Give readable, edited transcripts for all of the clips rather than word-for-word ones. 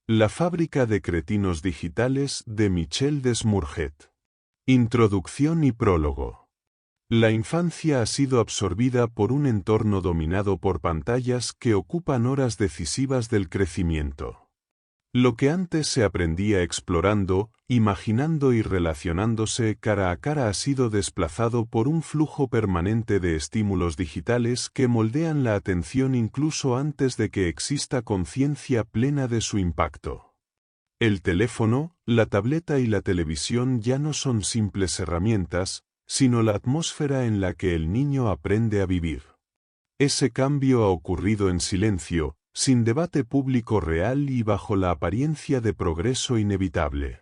La fábrica de cretinos digitales de Michel Desmourget. Introducción y prólogo. La infancia ha sido absorbida por un entorno dominado por pantallas que ocupan horas decisivas del crecimiento. Lo que antes se aprendía explorando, imaginando y relacionándose cara a cara ha sido desplazado por un flujo permanente de estímulos digitales que moldean la atención incluso antes de que exista conciencia plena de su impacto. El teléfono, la tableta y la televisión ya no son simples herramientas, sino la atmósfera en la que el niño aprende a vivir. Ese cambio ha ocurrido en silencio, sin debate público real y bajo la apariencia de progreso inevitable.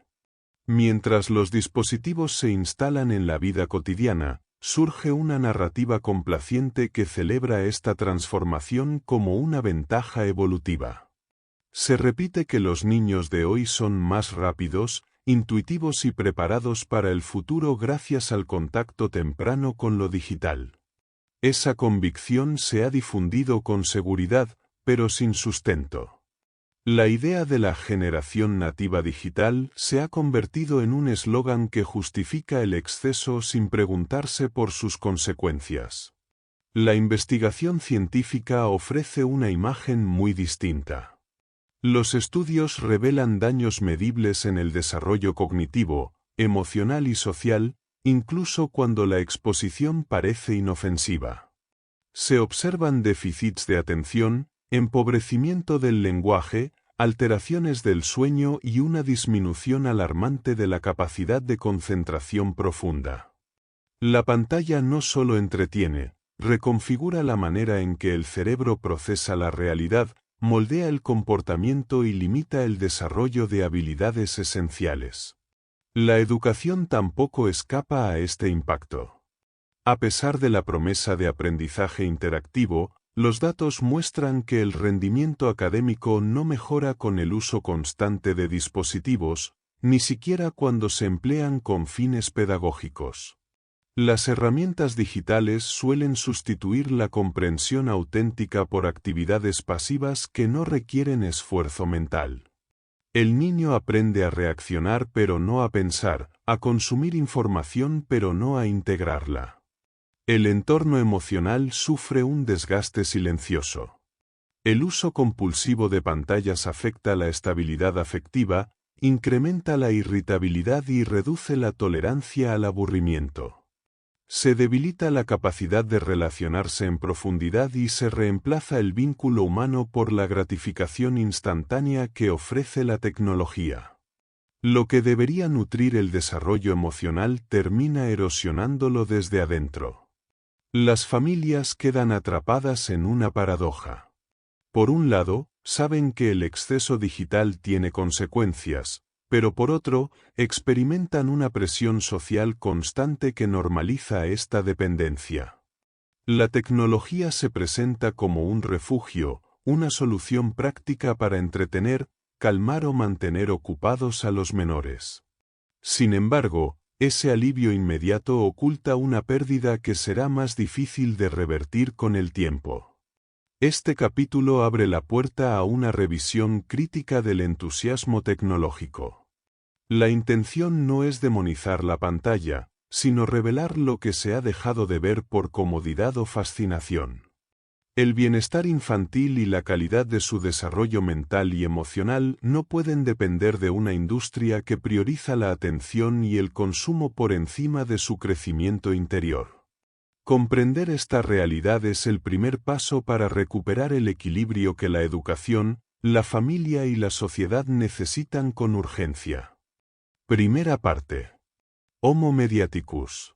Mientras los dispositivos se instalan en la vida cotidiana, surge una narrativa complaciente que celebra esta transformación como una ventaja evolutiva. Se repite que los niños de hoy son más rápidos, intuitivos y preparados para el futuro gracias al contacto temprano con lo digital. Esa convicción se ha difundido con seguridad, pero sin sustento. La idea de la generación nativa digital se ha convertido en un eslogan que justifica el exceso sin preguntarse por sus consecuencias. La investigación científica ofrece una imagen muy distinta. Los estudios revelan daños medibles en el desarrollo cognitivo, emocional y social, incluso cuando la exposición parece inofensiva. Se observan déficits de atención, empobrecimiento del lenguaje, alteraciones del sueño y una disminución alarmante de la capacidad de concentración profunda. La pantalla no solo entretiene, reconfigura la manera en que el cerebro procesa la realidad, moldea el comportamiento y limita el desarrollo de habilidades esenciales. La educación tampoco escapa a este impacto. A pesar de la promesa de aprendizaje interactivo, los datos muestran que el rendimiento académico no mejora con el uso constante de dispositivos, ni siquiera cuando se emplean con fines pedagógicos. Las herramientas digitales suelen sustituir la comprensión auténtica por actividades pasivas que no requieren esfuerzo mental. El niño aprende a reaccionar pero no a pensar, a consumir información pero no a integrarla. El entorno emocional sufre un desgaste silencioso. El uso compulsivo de pantallas afecta la estabilidad afectiva, incrementa la irritabilidad y reduce la tolerancia al aburrimiento. Se debilita la capacidad de relacionarse en profundidad y se reemplaza el vínculo humano por la gratificación instantánea que ofrece la tecnología. Lo que debería nutrir el desarrollo emocional termina erosionándolo desde adentro. Las familias quedan atrapadas en una paradoja. Por un lado, saben que el exceso digital tiene consecuencias, pero por otro, experimentan una presión social constante que normaliza esta dependencia. La tecnología se presenta como un refugio, una solución práctica para entretener, calmar o mantener ocupados a los menores. Sin embargo, ese alivio inmediato oculta una pérdida que será más difícil de revertir con el tiempo. Este capítulo abre la puerta a una revisión crítica del entusiasmo tecnológico. La intención no es demonizar la pantalla, sino revelar lo que se ha dejado de ver por comodidad o fascinación. El bienestar infantil y la calidad de su desarrollo mental y emocional no pueden depender de una industria que prioriza la atención y el consumo por encima de su crecimiento interior. Comprender esta realidad es el primer paso para recuperar el equilibrio que la educación, la familia y la sociedad necesitan con urgencia. Primera parte. Homo mediaticus.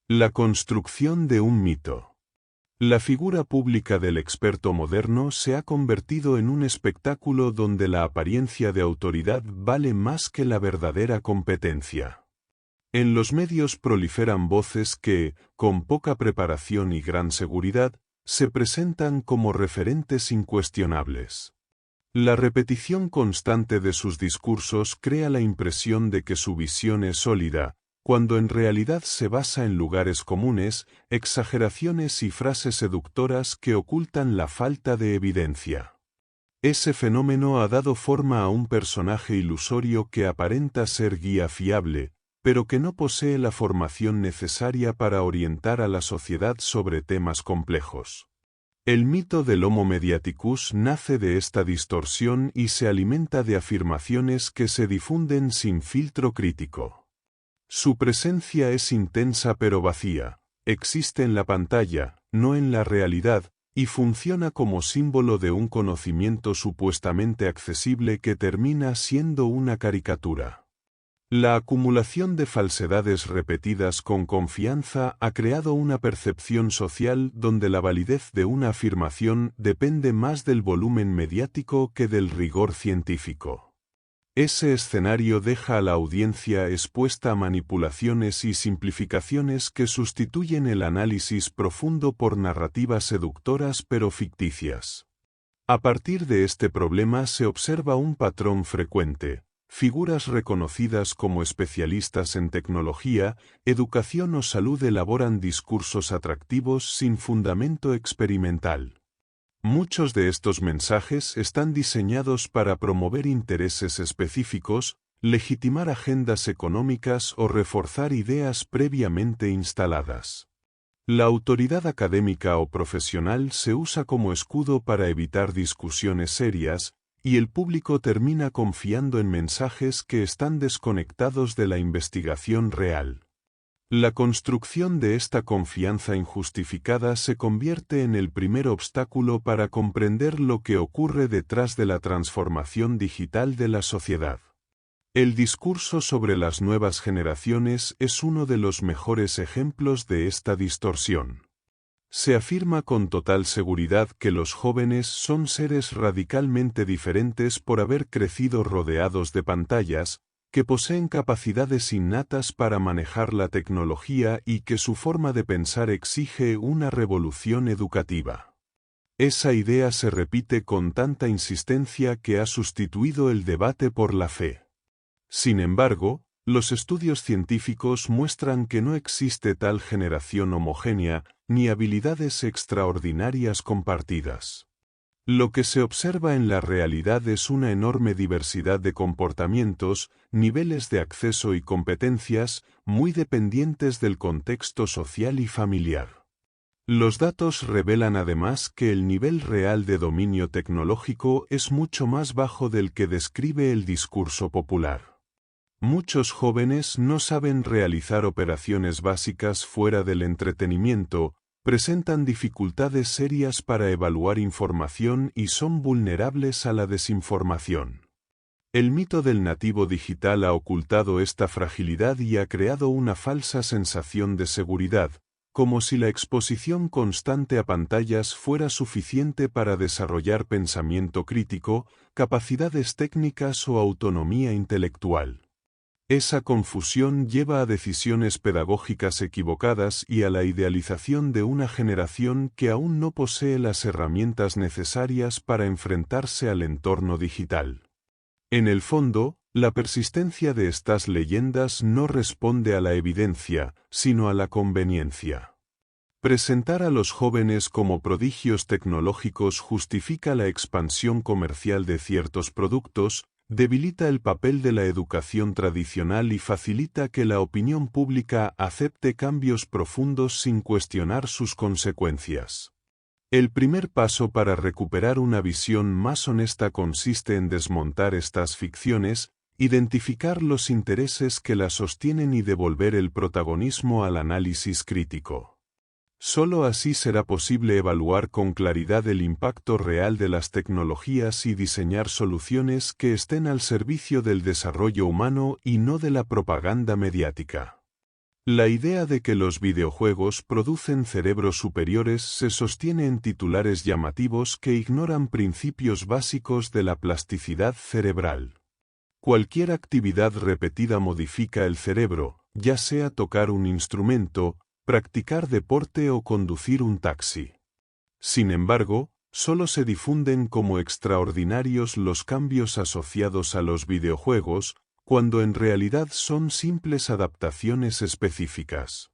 La construcción de un mito. La figura pública del experto moderno se ha convertido en un espectáculo donde la apariencia de autoridad vale más que la verdadera competencia. En los medios proliferan voces que, con poca preparación y gran seguridad, se presentan como referentes incuestionables. La repetición constante de sus discursos crea la impresión de que su visión es sólida, cuando en realidad se basa en lugares comunes, exageraciones y frases seductoras que ocultan la falta de evidencia. Ese fenómeno ha dado forma a un personaje ilusorio que aparenta ser guía fiable, pero que no posee la formación necesaria para orientar a la sociedad sobre temas complejos. El mito del Homo mediaticus nace de esta distorsión y se alimenta de afirmaciones que se difunden sin filtro crítico. Su presencia es intensa pero vacía, existe en la pantalla, no en la realidad, y funciona como símbolo de un conocimiento supuestamente accesible que termina siendo una caricatura. La acumulación de falsedades repetidas con confianza ha creado una percepción social donde la validez de una afirmación depende más del volumen mediático que del rigor científico. Ese escenario deja a la audiencia expuesta a manipulaciones y simplificaciones que sustituyen el análisis profundo por narrativas seductoras pero ficticias. A partir de este problema se observa un patrón frecuente. Figuras reconocidas como especialistas en tecnología, educación o salud elaboran discursos atractivos sin fundamento experimental. Muchos de estos mensajes están diseñados para promover intereses específicos, legitimar agendas económicas o reforzar ideas previamente instaladas. La autoridad académica o profesional se usa como escudo para evitar discusiones serias, y el público termina confiando en mensajes que están desconectados de la investigación real. La construcción de esta confianza injustificada se convierte en el primer obstáculo para comprender lo que ocurre detrás de la transformación digital de la sociedad. El discurso sobre las nuevas generaciones es uno de los mejores ejemplos de esta distorsión. Se afirma con total seguridad que los jóvenes son seres radicalmente diferentes por haber crecido rodeados de pantallas, que poseen capacidades innatas para manejar la tecnología y que su forma de pensar exige una revolución educativa. Esa idea se repite con tanta insistencia que ha sustituido el debate por la fe. Sin embargo, los estudios científicos muestran que no existe tal generación homogénea, ni habilidades extraordinarias compartidas. Lo que se observa en la realidad es una enorme diversidad de comportamientos, niveles de acceso y competencias, muy dependientes del contexto social y familiar. Los datos revelan además que el nivel real de dominio tecnológico es mucho más bajo del que describe el discurso popular. Muchos jóvenes no saben realizar operaciones básicas fuera del entretenimiento, presentan dificultades serias para evaluar información y son vulnerables a la desinformación. El mito del nativo digital ha ocultado esta fragilidad y ha creado una falsa sensación de seguridad, como si la exposición constante a pantallas fuera suficiente para desarrollar pensamiento crítico, capacidades técnicas o autonomía intelectual. Esa confusión lleva a decisiones pedagógicas equivocadas y a la idealización de una generación que aún no posee las herramientas necesarias para enfrentarse al entorno digital. En el fondo, la persistencia de estas leyendas no responde a la evidencia, sino a la conveniencia. Presentar a los jóvenes como prodigios tecnológicos justifica la expansión comercial de ciertos productos, debilita el papel de la educación tradicional y facilita que la opinión pública acepte cambios profundos sin cuestionar sus consecuencias. El primer paso para recuperar una visión más honesta consiste en desmontar estas ficciones, identificar los intereses que las sostienen y devolver el protagonismo al análisis crítico. Solo así será posible evaluar con claridad el impacto real de las tecnologías y diseñar soluciones que estén al servicio del desarrollo humano y no de la propaganda mediática. La idea de que los videojuegos producen cerebros superiores se sostiene en titulares llamativos que ignoran principios básicos de la plasticidad cerebral. Cualquier actividad repetida modifica el cerebro, ya sea tocar un instrumento, practicar deporte o conducir un taxi. Sin embargo, solo se difunden como extraordinarios los cambios asociados a los videojuegos, cuando en realidad son simples adaptaciones específicas.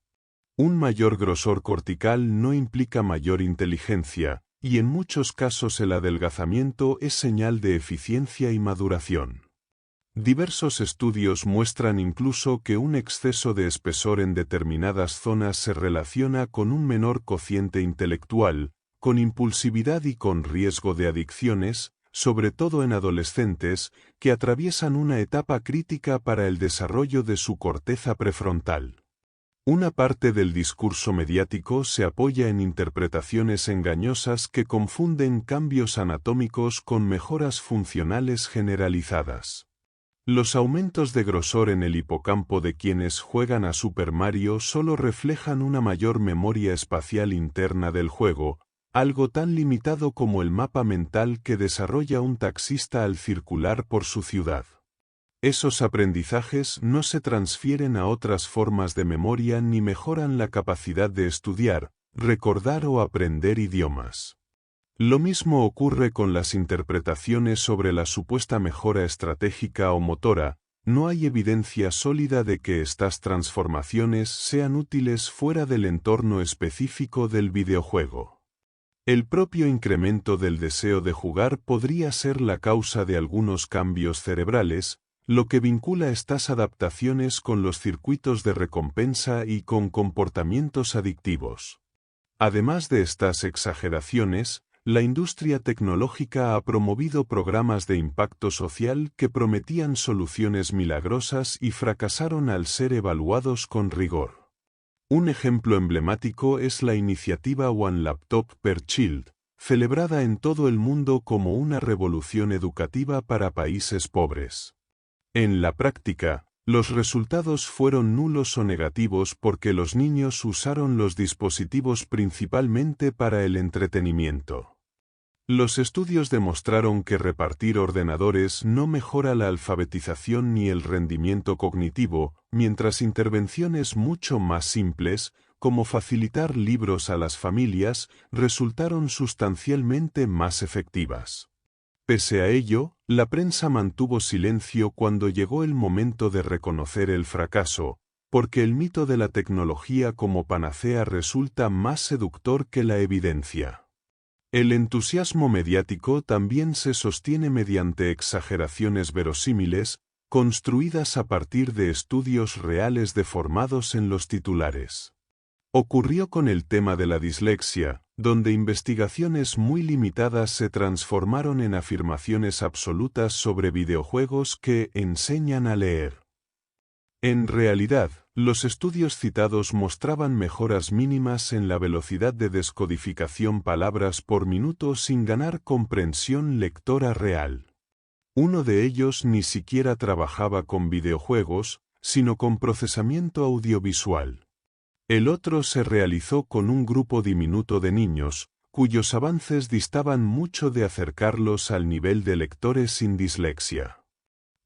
Un mayor grosor cortical no implica mayor inteligencia, y en muchos casos el adelgazamiento es señal de eficiencia y maduración. Diversos estudios muestran incluso que un exceso de espesor en determinadas zonas se relaciona con un menor cociente intelectual, con impulsividad y con riesgo de adicciones, sobre todo en adolescentes, que atraviesan una etapa crítica para el desarrollo de su corteza prefrontal. Una parte del discurso mediático se apoya en interpretaciones engañosas que confunden cambios anatómicos con mejoras funcionales generalizadas. Los aumentos de grosor en el hipocampo de quienes juegan a Super Mario solo reflejan una mayor memoria espacial interna del juego, algo tan limitado como el mapa mental que desarrolla un taxista al circular por su ciudad. Esos aprendizajes no se transfieren a otras formas de memoria ni mejoran la capacidad de estudiar, recordar o aprender idiomas. Lo mismo ocurre con las interpretaciones sobre la supuesta mejora estratégica o motora. No hay evidencia sólida de que estas transformaciones sean útiles fuera del entorno específico del videojuego. El propio incremento del deseo de jugar podría ser la causa de algunos cambios cerebrales, lo que vincula estas adaptaciones con los circuitos de recompensa y con comportamientos adictivos. Además de estas exageraciones, la industria tecnológica ha promovido programas de impacto social que prometían soluciones milagrosas y fracasaron al ser evaluados con rigor. Un ejemplo emblemático es la iniciativa One Laptop per Child, celebrada en todo el mundo como una revolución educativa para países pobres. En la práctica, los resultados fueron nulos o negativos porque los niños usaron los dispositivos principalmente para el entretenimiento. Los estudios demostraron que repartir ordenadores no mejora la alfabetización ni el rendimiento cognitivo, mientras intervenciones mucho más simples, como facilitar libros a las familias, resultaron sustancialmente más efectivas. Pese a ello, la prensa mantuvo silencio cuando llegó el momento de reconocer el fracaso, porque el mito de la tecnología como panacea resulta más seductor que la evidencia. El entusiasmo mediático también se sostiene mediante exageraciones verosímiles, construidas a partir de estudios reales deformados en los titulares. Ocurrió con el tema de la dislexia, donde investigaciones muy limitadas se transformaron en afirmaciones absolutas sobre videojuegos que enseñan a leer. En realidad, los estudios citados mostraban mejoras mínimas en la velocidad de descodificación palabras por minuto sin ganar comprensión lectora real. Uno de ellos ni siquiera trabajaba con videojuegos, sino con procesamiento audiovisual. El otro se realizó con un grupo diminuto de niños, cuyos avances distaban mucho de acercarlos al nivel de lectores sin dislexia.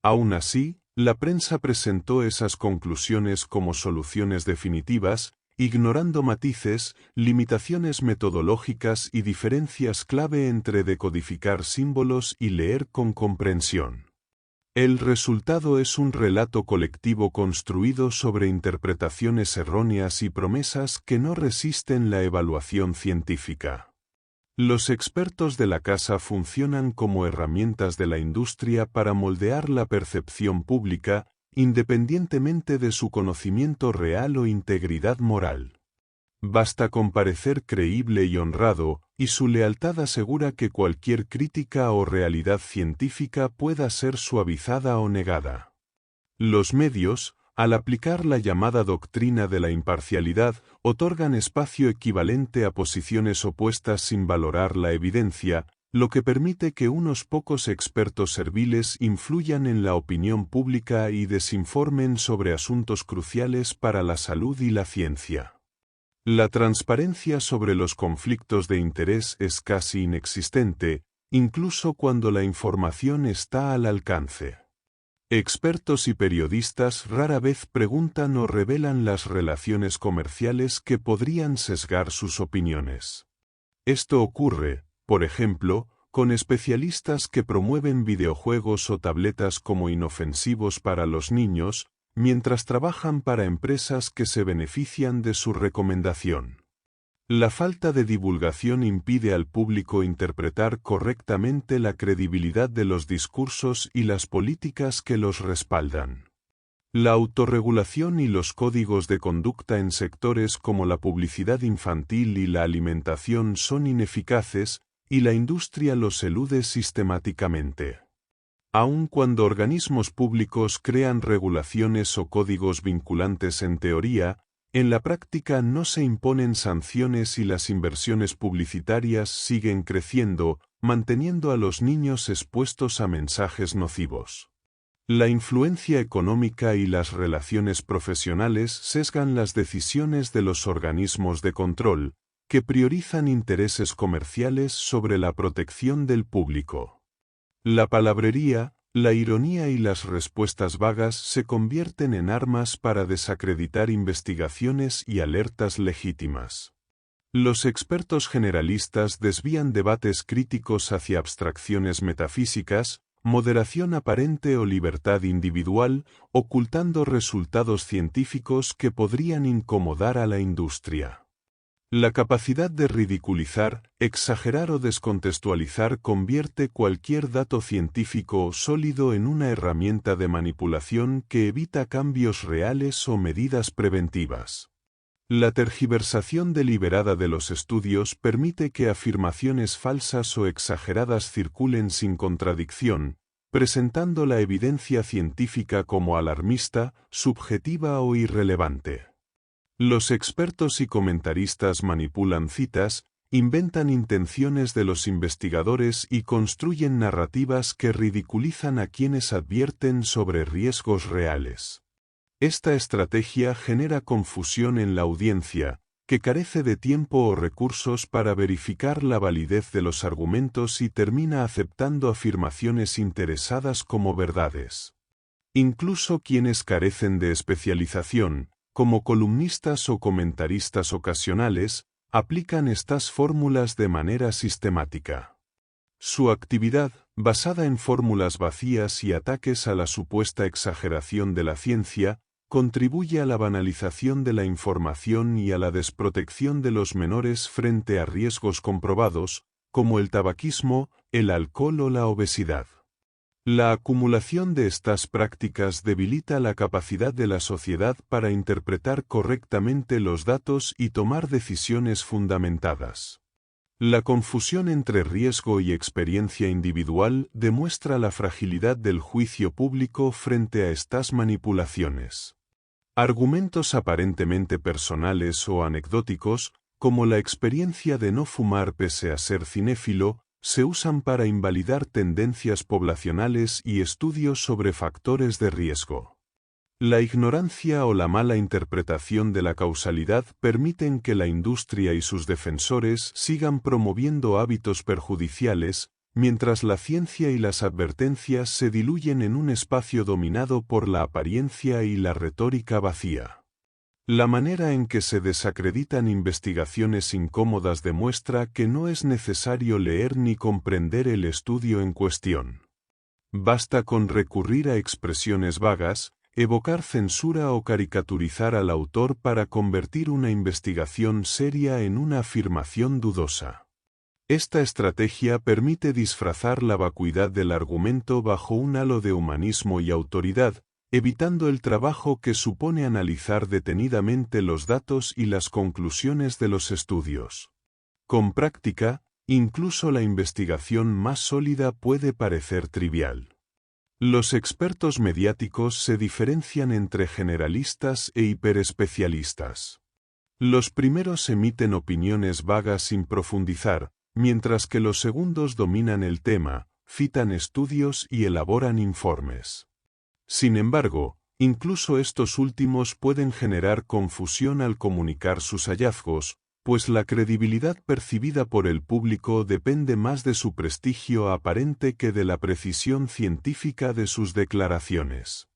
Aún así, la prensa presentó esas conclusiones como soluciones definitivas, ignorando matices, limitaciones metodológicas y diferencias clave entre decodificar símbolos y leer con comprensión. El resultado es un relato colectivo construido sobre interpretaciones erróneas y promesas que no resisten la evaluación científica. Los expertos de la casa funcionan como herramientas de la industria para moldear la percepción pública, independientemente de su conocimiento real o integridad moral. Basta con parecer creíble y honrado, y su lealtad asegura que cualquier crítica o realidad científica pueda ser suavizada o negada. Los medios, al aplicar la llamada doctrina de la imparcialidad, otorgan espacio equivalente a posiciones opuestas sin valorar la evidencia, lo que permite que unos pocos expertos serviles influyan en la opinión pública y desinformen sobre asuntos cruciales para la salud y la ciencia. La transparencia sobre los conflictos de interés es casi inexistente, incluso cuando la información está al alcance. Expertos y periodistas rara vez preguntan o revelan las relaciones comerciales que podrían sesgar sus opiniones. Esto ocurre, por ejemplo, con especialistas que promueven videojuegos o tabletas como inofensivos para los niños, mientras trabajan para empresas que se benefician de su recomendación. La falta de divulgación impide al público interpretar correctamente la credibilidad de los discursos y las políticas que los respaldan. La autorregulación y los códigos de conducta en sectores como la publicidad infantil y la alimentación son ineficaces, y la industria los elude sistemáticamente. Aun cuando organismos públicos crean regulaciones o códigos vinculantes en teoría, en la práctica no se imponen sanciones y las inversiones publicitarias siguen creciendo, manteniendo a los niños expuestos a mensajes nocivos. La influencia económica y las relaciones profesionales sesgan las decisiones de los organismos de control, que priorizan intereses comerciales sobre la protección del público. La palabrería, la ironía y las respuestas vagas se convierten en armas para desacreditar investigaciones y alertas legítimas. Los expertos generalistas desvían debates críticos hacia abstracciones metafísicas, moderación aparente o libertad individual, ocultando resultados científicos que podrían incomodar a la industria. La capacidad de ridiculizar, exagerar o descontextualizar convierte cualquier dato científico sólido en una herramienta de manipulación que evita cambios reales o medidas preventivas. La tergiversación deliberada de los estudios permite que afirmaciones falsas o exageradas circulen sin contradicción, presentando la evidencia científica como alarmista, subjetiva o irrelevante. Los expertos y comentaristas manipulan citas, inventan intenciones de los investigadores y construyen narrativas que ridiculizan a quienes advierten sobre riesgos reales. Esta estrategia genera confusión en la audiencia, que carece de tiempo o recursos para verificar la validez de los argumentos y termina aceptando afirmaciones interesadas como verdades. Incluso quienes carecen de especialización, como columnistas o comentaristas ocasionales, aplican estas fórmulas de manera sistemática. Su actividad, basada en fórmulas vacías y ataques a la supuesta exageración de la ciencia, contribuye a la banalización de la información y a la desprotección de los menores frente a riesgos comprobados, como el tabaquismo, el alcohol o la obesidad. La acumulación de estas prácticas debilita la capacidad de la sociedad para interpretar correctamente los datos y tomar decisiones fundamentadas. La confusión entre riesgo y experiencia individual demuestra la fragilidad del juicio público frente a estas manipulaciones. Argumentos aparentemente personales o anecdóticos, como la experiencia de no fumar pese a ser cinéfilo, se usan para invalidar tendencias poblacionales y estudios sobre factores de riesgo. La ignorancia o la mala interpretación de la causalidad permiten que la industria y sus defensores sigan promoviendo hábitos perjudiciales, mientras la ciencia y las advertencias se diluyen en un espacio dominado por la apariencia y la retórica vacía. La manera en que se desacreditan investigaciones incómodas demuestra que no es necesario leer ni comprender el estudio en cuestión. Basta con recurrir a expresiones vagas, evocar censura o caricaturizar al autor para convertir una investigación seria en una afirmación dudosa. Esta estrategia permite disfrazar la vacuidad del argumento bajo un halo de humanismo y autoridad, evitando el trabajo que supone analizar detenidamente los datos y las conclusiones de los estudios. Con práctica, incluso la investigación más sólida puede parecer trivial. Los expertos mediáticos se diferencian entre generalistas e hiperespecialistas. Los primeros emiten opiniones vagas sin profundizar, mientras que los segundos dominan el tema, citan estudios y elaboran informes. Sin embargo, incluso estos últimos pueden generar confusión al comunicar sus hallazgos, pues la credibilidad percibida por el público depende más de su prestigio aparente que de la precisión científica de sus declaraciones.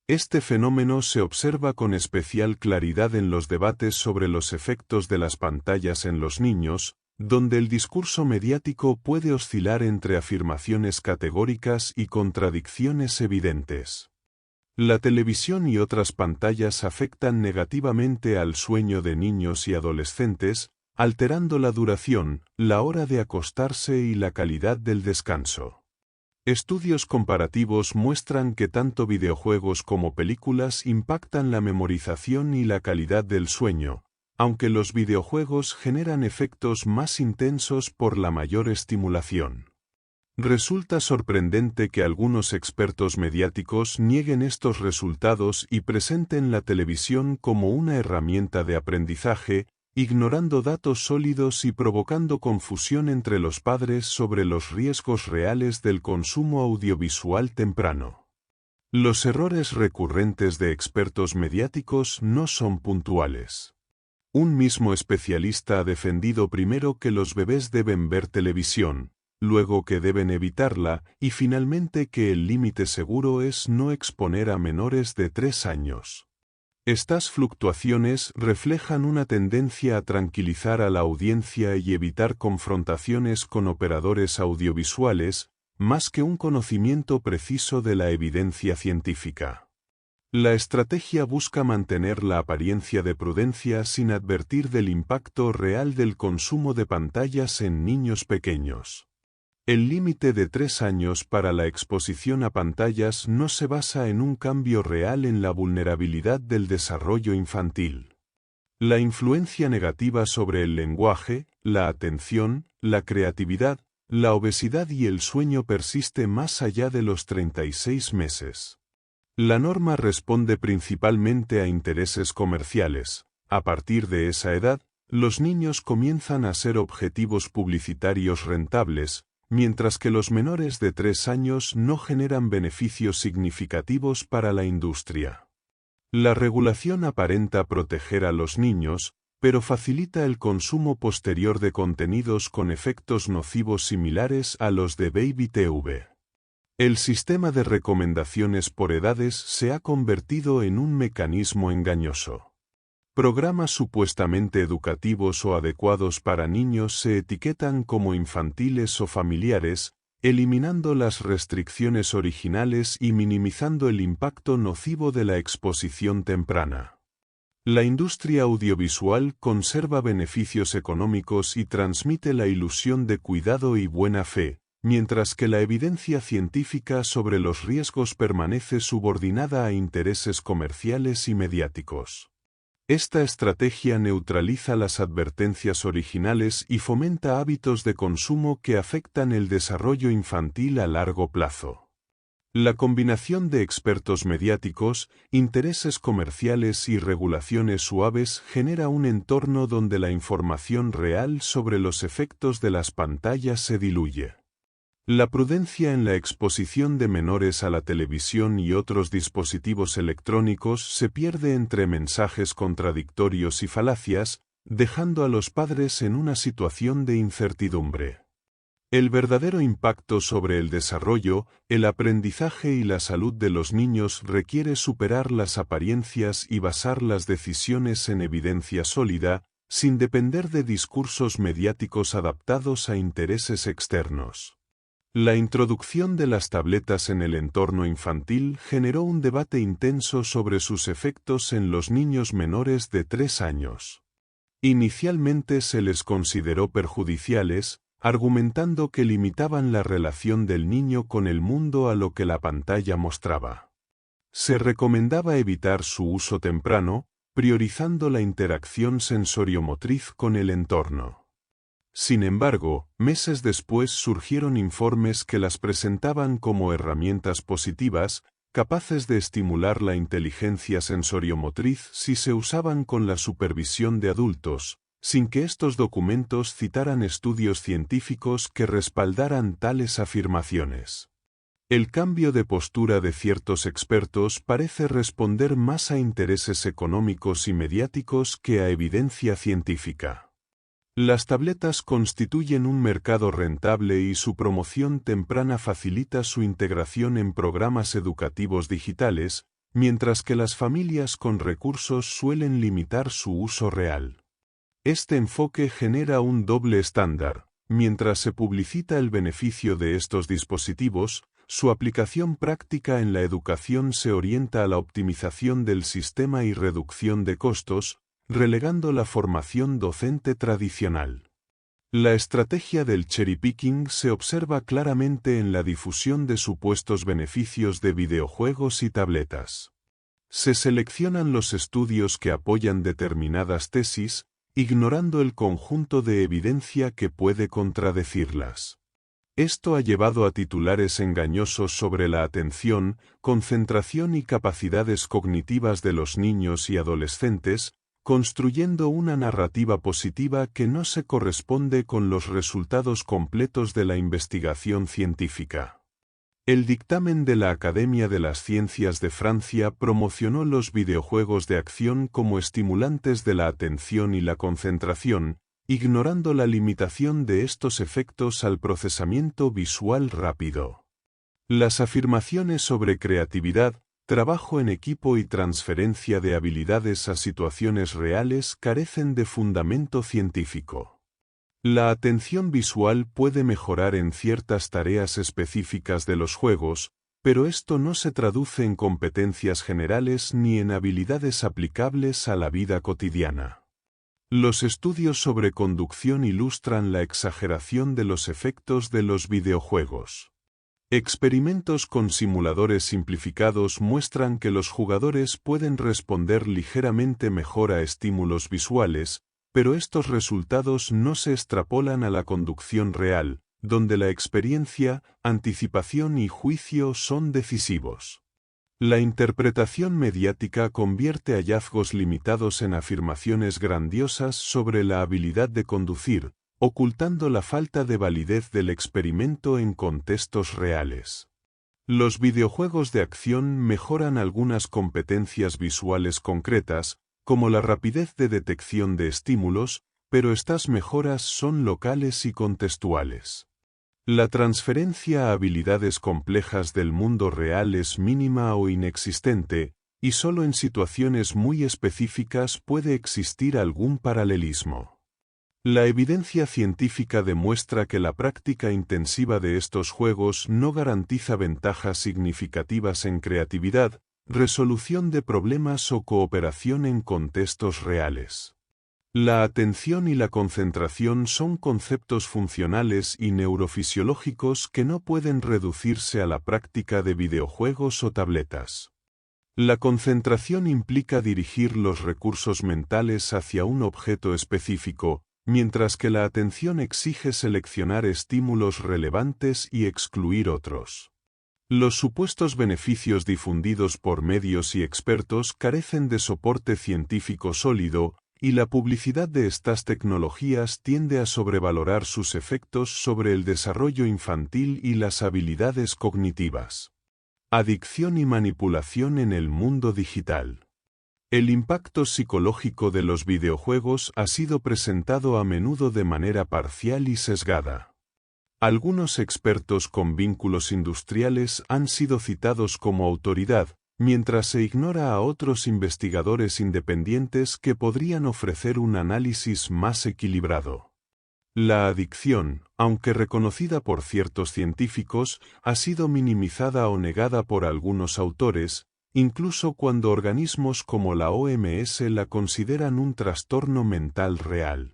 Este fenómeno se observa con especial claridad en los debates sobre los efectos de las pantallas en los niños, donde el discurso mediático puede oscilar entre afirmaciones categóricas y contradicciones evidentes. La televisión y otras pantallas afectan negativamente al sueño de niños y adolescentes, alterando la duración, la hora de acostarse y la calidad del descanso. Estudios comparativos muestran que tanto videojuegos como películas impactan la memorización y la calidad del sueño, aunque los videojuegos generan efectos más intensos por la mayor estimulación. Resulta sorprendente que algunos expertos mediáticos nieguen estos resultados y presenten la televisión como una herramienta de aprendizaje, ignorando datos sólidos y provocando confusión entre los padres sobre los riesgos reales del consumo audiovisual temprano. Los errores recurrentes de expertos mediáticos no son puntuales. Un mismo especialista ha defendido primero que los bebés deben ver televisión, luego que deben evitarla y finalmente que el límite seguro es no exponer a menores de 3 años. Estas fluctuaciones reflejan una tendencia a tranquilizar a la audiencia y evitar confrontaciones con operadores audiovisuales, más que un conocimiento preciso de la evidencia científica. La estrategia busca mantener la apariencia de prudencia sin advertir del impacto real del consumo de pantallas en niños pequeños. El límite de 3 años para la exposición a pantallas no se basa en un cambio real en la vulnerabilidad del desarrollo infantil. La influencia negativa sobre el lenguaje, la atención, la creatividad, la obesidad y el sueño persiste más allá de los 36 meses. La norma responde principalmente a intereses comerciales. A partir de esa edad, los niños comienzan a ser objetivos publicitarios rentables, mientras que los menores de 3 años no generan beneficios significativos para la industria. La regulación aparenta proteger a los niños, pero facilita el consumo posterior de contenidos con efectos nocivos similares a los de Baby TV. El sistema de recomendaciones por edades se ha convertido en un mecanismo engañoso. Programas supuestamente educativos o adecuados para niños se etiquetan como infantiles o familiares, eliminando las restricciones originales y minimizando el impacto nocivo de la exposición temprana. La industria audiovisual conserva beneficios económicos y transmite la ilusión de cuidado y buena fe, mientras que la evidencia científica sobre los riesgos permanece subordinada a intereses comerciales y mediáticos. Esta estrategia neutraliza las advertencias originales y fomenta hábitos de consumo que afectan el desarrollo infantil a largo plazo. La combinación de expertos mediáticos, intereses comerciales y regulaciones suaves genera un entorno donde la información real sobre los efectos de las pantallas se diluye. La prudencia en la exposición de menores a la televisión y otros dispositivos electrónicos se pierde entre mensajes contradictorios y falacias, dejando a los padres en una situación de incertidumbre. El verdadero impacto sobre el desarrollo, el aprendizaje y la salud de los niños requiere superar las apariencias y basar las decisiones en evidencia sólida, sin depender de discursos mediáticos adaptados a intereses externos. La introducción de las tabletas en el entorno infantil generó un debate intenso sobre sus efectos en los niños menores de 3 años. Inicialmente se les consideró perjudiciales, argumentando que limitaban la relación del niño con el mundo a lo que la pantalla mostraba. Se recomendaba evitar su uso temprano, priorizando la interacción sensoriomotriz con el entorno. Sin embargo, meses después surgieron informes que las presentaban como herramientas positivas, capaces de estimular la inteligencia sensoriomotriz si se usaban con la supervisión de adultos, sin que estos documentos citaran estudios científicos que respaldaran tales afirmaciones. El cambio de postura de ciertos expertos parece responder más a intereses económicos y mediáticos que a evidencia científica. Las tabletas constituyen un mercado rentable y su promoción temprana facilita su integración en programas educativos digitales, mientras que las familias con recursos suelen limitar su uso real. Este enfoque genera un doble estándar. Mientras se publicita el beneficio de estos dispositivos, su aplicación práctica en la educación se orienta a la optimización del sistema y reducción de costos, relegando la formación docente tradicional. La estrategia del cherry picking se observa claramente en la difusión de supuestos beneficios de videojuegos y tabletas. Se seleccionan los estudios que apoyan determinadas tesis, ignorando el conjunto de evidencia que puede contradecirlas. Esto ha llevado a titulares engañosos sobre la atención, concentración y capacidades cognitivas de los niños y adolescentes, construyendo una narrativa positiva que no se corresponde con los resultados completos de la investigación científica. El dictamen de la Academia de las Ciencias de Francia promocionó los videojuegos de acción como estimulantes de la atención y la concentración, ignorando la limitación de estos efectos al procesamiento visual rápido. Las afirmaciones sobre creatividad, trabajo en equipo y transferencia de habilidades a situaciones reales carecen de fundamento científico. La atención visual puede mejorar en ciertas tareas específicas de los juegos, pero esto no se traduce en competencias generales ni en habilidades aplicables a la vida cotidiana. Los estudios sobre conducción ilustran la exageración de los efectos de los videojuegos. Experimentos con simuladores simplificados muestran que los jugadores pueden responder ligeramente mejor a estímulos visuales, pero estos resultados no se extrapolan a la conducción real, donde la experiencia, anticipación y juicio son decisivos. La interpretación mediática convierte hallazgos limitados en afirmaciones grandiosas sobre la habilidad de conducir, ocultando la falta de validez del experimento en contextos reales. Los videojuegos de acción mejoran algunas competencias visuales concretas, como la rapidez de detección de estímulos, pero estas mejoras son locales y contextuales. La transferencia a habilidades complejas del mundo real es mínima o inexistente, y solo en situaciones muy específicas puede existir algún paralelismo. La evidencia científica demuestra que la práctica intensiva de estos juegos no garantiza ventajas significativas en creatividad, resolución de problemas o cooperación en contextos reales. La atención y la concentración son conceptos funcionales y neurofisiológicos que no pueden reducirse a la práctica de videojuegos o tabletas. La concentración implica dirigir los recursos mentales hacia un objeto específico, mientras que la atención exige seleccionar estímulos relevantes y excluir otros. Los supuestos beneficios difundidos por medios y expertos carecen de soporte científico sólido, y la publicidad de estas tecnologías tiende a sobrevalorar sus efectos sobre el desarrollo infantil y las habilidades cognitivas. Adicción y manipulación en el mundo digital. El impacto psicológico de los videojuegos ha sido presentado a menudo de manera parcial y sesgada. Algunos expertos con vínculos industriales han sido citados como autoridad, mientras se ignora a otros investigadores independientes que podrían ofrecer un análisis más equilibrado. La adicción, aunque reconocida por ciertos científicos, ha sido minimizada o negada por algunos autores, incluso cuando organismos como la OMS la consideran un trastorno mental real.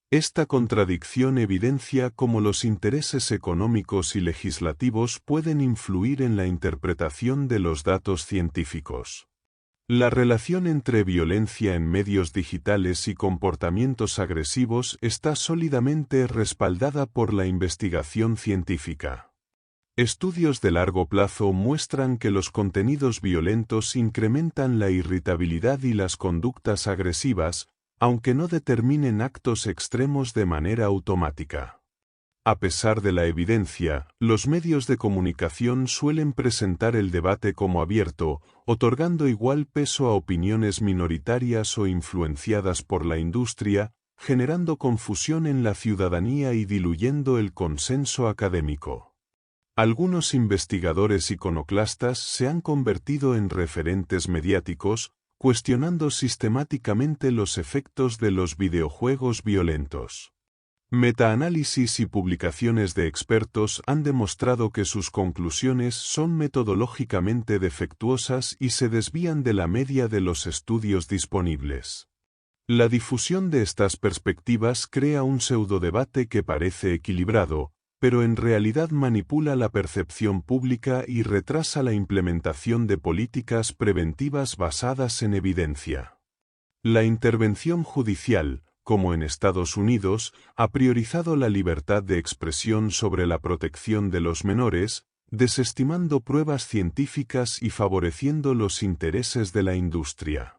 Esta contradicción evidencia cómo los intereses económicos y legislativos pueden influir en la interpretación de los datos científicos. La relación entre violencia en medios digitales y comportamientos agresivos está sólidamente respaldada por la investigación científica. Estudios de largo plazo muestran que los contenidos violentos incrementan la irritabilidad y las conductas agresivas, aunque no determinen actos extremos de manera automática. A pesar de la evidencia, los medios de comunicación suelen presentar el debate como abierto, otorgando igual peso a opiniones minoritarias o influenciadas por la industria, generando confusión en la ciudadanía y diluyendo el consenso académico. Algunos investigadores iconoclastas se han convertido en referentes mediáticos, cuestionando sistemáticamente los efectos de los videojuegos violentos. Metaanálisis y publicaciones de expertos han demostrado que sus conclusiones son metodológicamente defectuosas y se desvían de la media de los estudios disponibles. La difusión de estas perspectivas crea un pseudodebate que parece equilibrado, pero en realidad manipula la percepción pública y retrasa la implementación de políticas preventivas basadas en evidencia. La intervención judicial, como en Estados Unidos, ha priorizado la libertad de expresión sobre la protección de los menores, desestimando pruebas científicas y favoreciendo los intereses de la industria.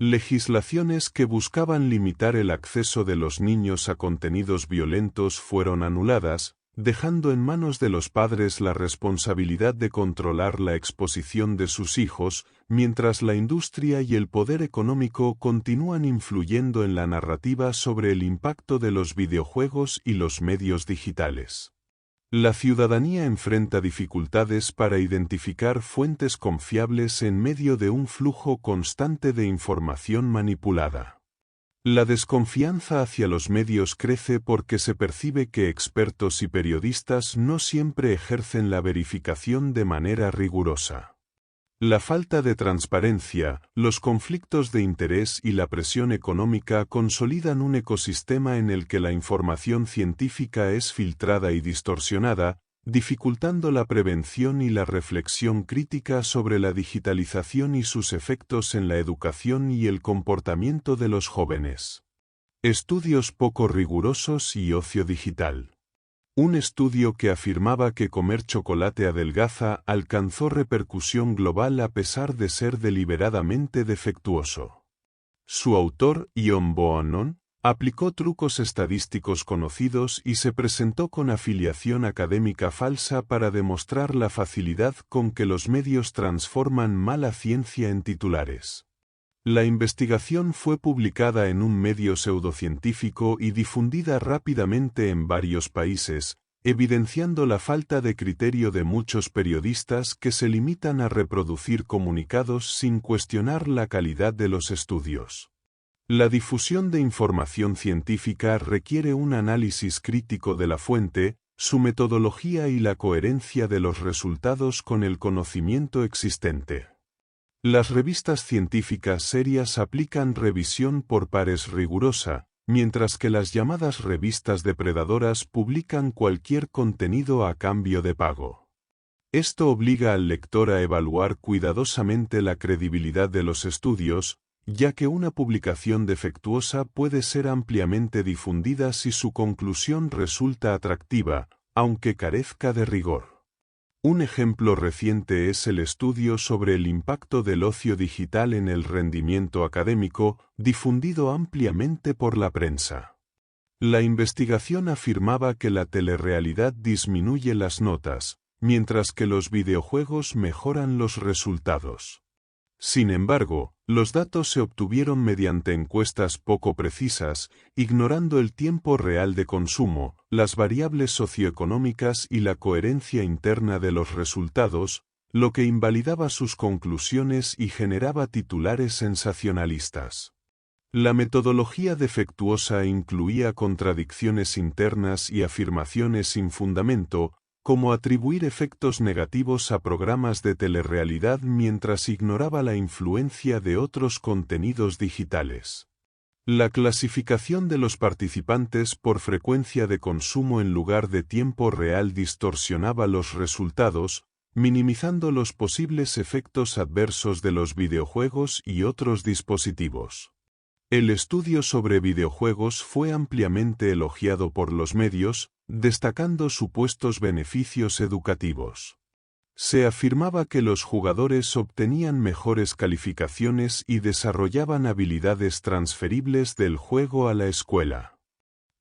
Legislaciones que buscaban limitar el acceso de los niños a contenidos violentos fueron anuladas, dejando en manos de los padres la responsabilidad de controlar la exposición de sus hijos, mientras la industria y el poder económico continúan influyendo en la narrativa sobre el impacto de los videojuegos y los medios digitales. La ciudadanía enfrenta dificultades para identificar fuentes confiables en medio de un flujo constante de información manipulada. La desconfianza hacia los medios crece porque se percibe que expertos y periodistas no siempre ejercen la verificación de manera rigurosa. La falta de transparencia, los conflictos de interés y la presión económica consolidan un ecosistema en el que la información científica es filtrada y distorsionada, dificultando la prevención y la reflexión crítica sobre la digitalización y sus efectos en la educación y el comportamiento de los jóvenes. Estudios poco rigurosos y ocio digital. Un estudio que afirmaba que comer chocolate adelgaza alcanzó repercusión global a pesar de ser deliberadamente defectuoso. Su autor, Ion Bohannon, aplicó trucos estadísticos conocidos y se presentó con afiliación académica falsa para demostrar la facilidad con que los medios transforman mala ciencia en titulares. La investigación fue publicada en un medio pseudocientífico y difundida rápidamente en varios países, evidenciando la falta de criterio de muchos periodistas que se limitan a reproducir comunicados sin cuestionar la calidad de los estudios. La difusión de información científica requiere un análisis crítico de la fuente, su metodología y la coherencia de los resultados con el conocimiento existente. Las revistas científicas serias aplican revisión por pares rigurosa, mientras que las llamadas revistas depredadoras publican cualquier contenido a cambio de pago. Esto obliga al lector a evaluar cuidadosamente la credibilidad de los estudios, ya que una publicación defectuosa puede ser ampliamente difundida si su conclusión resulta atractiva, aunque carezca de rigor. Un ejemplo reciente es el estudio sobre el impacto del ocio digital en el rendimiento académico, difundido ampliamente por la prensa. La investigación afirmaba que la telerrealidad disminuye las notas, mientras que los videojuegos mejoran los resultados. Sin embargo, los datos se obtuvieron mediante encuestas poco precisas, ignorando el tiempo real de consumo, las variables socioeconómicas y la coherencia interna de los resultados, lo que invalidaba sus conclusiones y generaba titulares sensacionalistas. La metodología defectuosa incluía contradicciones internas y afirmaciones sin fundamento, como atribuir efectos negativos a programas de telerrealidad mientras ignoraba la influencia de otros contenidos digitales. La clasificación de los participantes por frecuencia de consumo en lugar de tiempo real distorsionaba los resultados, minimizando los posibles efectos adversos de los videojuegos y otros dispositivos. El estudio sobre videojuegos fue ampliamente elogiado por los medios, destacando supuestos beneficios educativos. Se afirmaba que los jugadores obtenían mejores calificaciones y desarrollaban habilidades transferibles del juego a la escuela.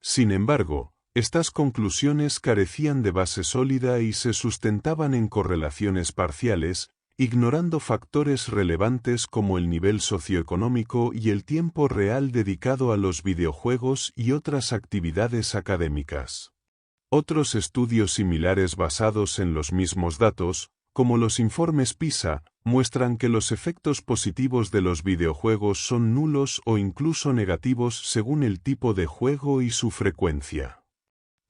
Sin embargo, estas conclusiones carecían de base sólida y se sustentaban en correlaciones parciales, ignorando factores relevantes como el nivel socioeconómico y el tiempo real dedicado a los videojuegos y otras actividades académicas. Otros estudios similares basados en los mismos datos, como los informes PISA, muestran que los efectos positivos de los videojuegos son nulos o incluso negativos según el tipo de juego y su frecuencia.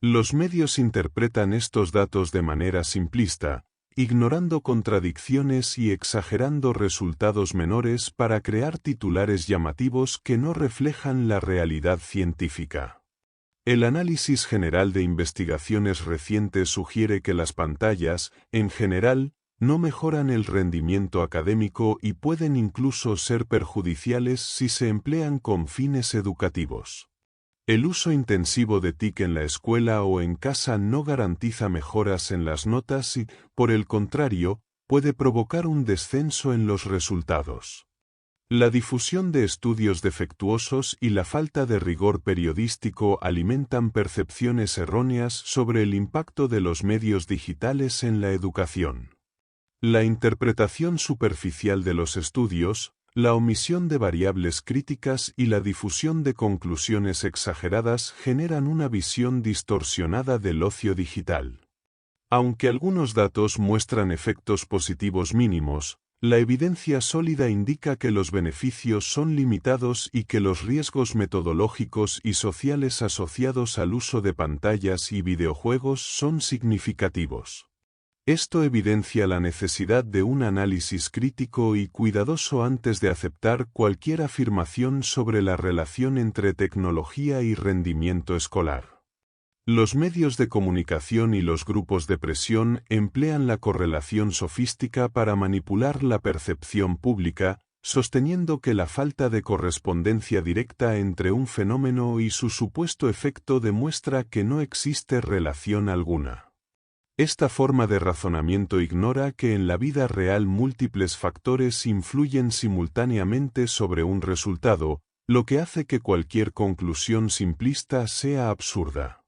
Los medios interpretan estos datos de manera simplista, ignorando contradicciones y exagerando resultados menores para crear titulares llamativos que no reflejan la realidad científica. El análisis general de investigaciones recientes sugiere que las pantallas, en general, no mejoran el rendimiento académico y pueden incluso ser perjudiciales si se emplean con fines educativos. El uso intensivo de TIC en la escuela o en casa no garantiza mejoras en las notas y, por el contrario, puede provocar un descenso en los resultados. La difusión de estudios defectuosos y la falta de rigor periodístico alimentan percepciones erróneas sobre el impacto de los medios digitales en la educación. La interpretación superficial de los estudios, la omisión de variables críticas y la difusión de conclusiones exageradas generan una visión distorsionada del ocio digital. Aunque algunos datos muestran efectos positivos mínimos, la evidencia sólida indica que los beneficios son limitados y que los riesgos metodológicos y sociales asociados al uso de pantallas y videojuegos son significativos. Esto evidencia la necesidad de un análisis crítico y cuidadoso antes de aceptar cualquier afirmación sobre la relación entre tecnología y rendimiento escolar. Los medios de comunicación y los grupos de presión emplean la correlación sofística para manipular la percepción pública, sosteniendo que la falta de correspondencia directa entre un fenómeno y su supuesto efecto demuestra que no existe relación alguna. Esta forma de razonamiento ignora que en la vida real múltiples factores influyen simultáneamente sobre un resultado, lo que hace que cualquier conclusión simplista sea absurda.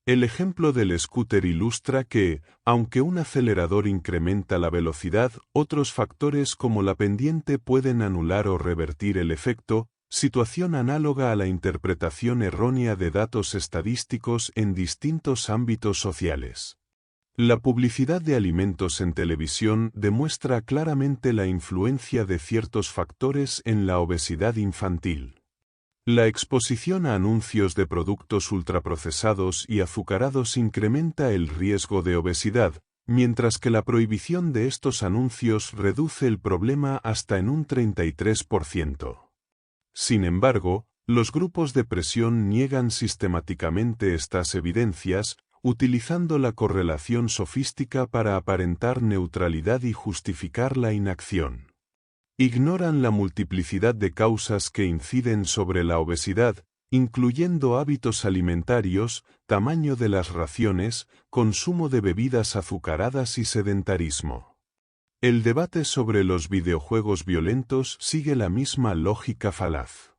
El ejemplo del scooter ilustra que, aunque un acelerador incrementa la velocidad, otros factores como la pendiente pueden anular o revertir el efecto, situación análoga a la interpretación errónea de datos estadísticos en distintos ámbitos sociales. La publicidad de alimentos en televisión demuestra claramente la influencia de ciertos factores en la obesidad infantil. La exposición a anuncios de productos ultraprocesados y azucarados incrementa el riesgo de obesidad, mientras que la prohibición de estos anuncios reduce el problema hasta en un 33%. Sin embargo, los grupos de presión niegan sistemáticamente estas evidencias, utilizando la correlación sofística para aparentar neutralidad y justificar la inacción. Ignoran la multiplicidad de causas que inciden sobre la obesidad, incluyendo hábitos alimentarios, tamaño de las raciones, consumo de bebidas azucaradas y sedentarismo. El debate sobre los videojuegos violentos sigue la misma lógica falaz.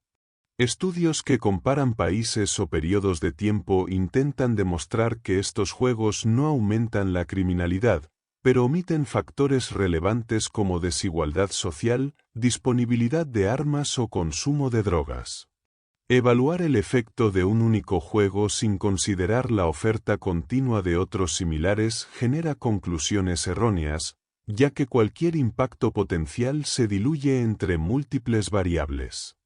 Estudios que comparan países o periodos de tiempo intentan demostrar que estos juegos no aumentan la criminalidad, pero omiten factores relevantes como desigualdad social, disponibilidad de armas o consumo de drogas. Evaluar el efecto de un único juego sin considerar la oferta continua de otros similares genera conclusiones erróneas, ya que cualquier impacto potencial se diluye entre múltiples variables.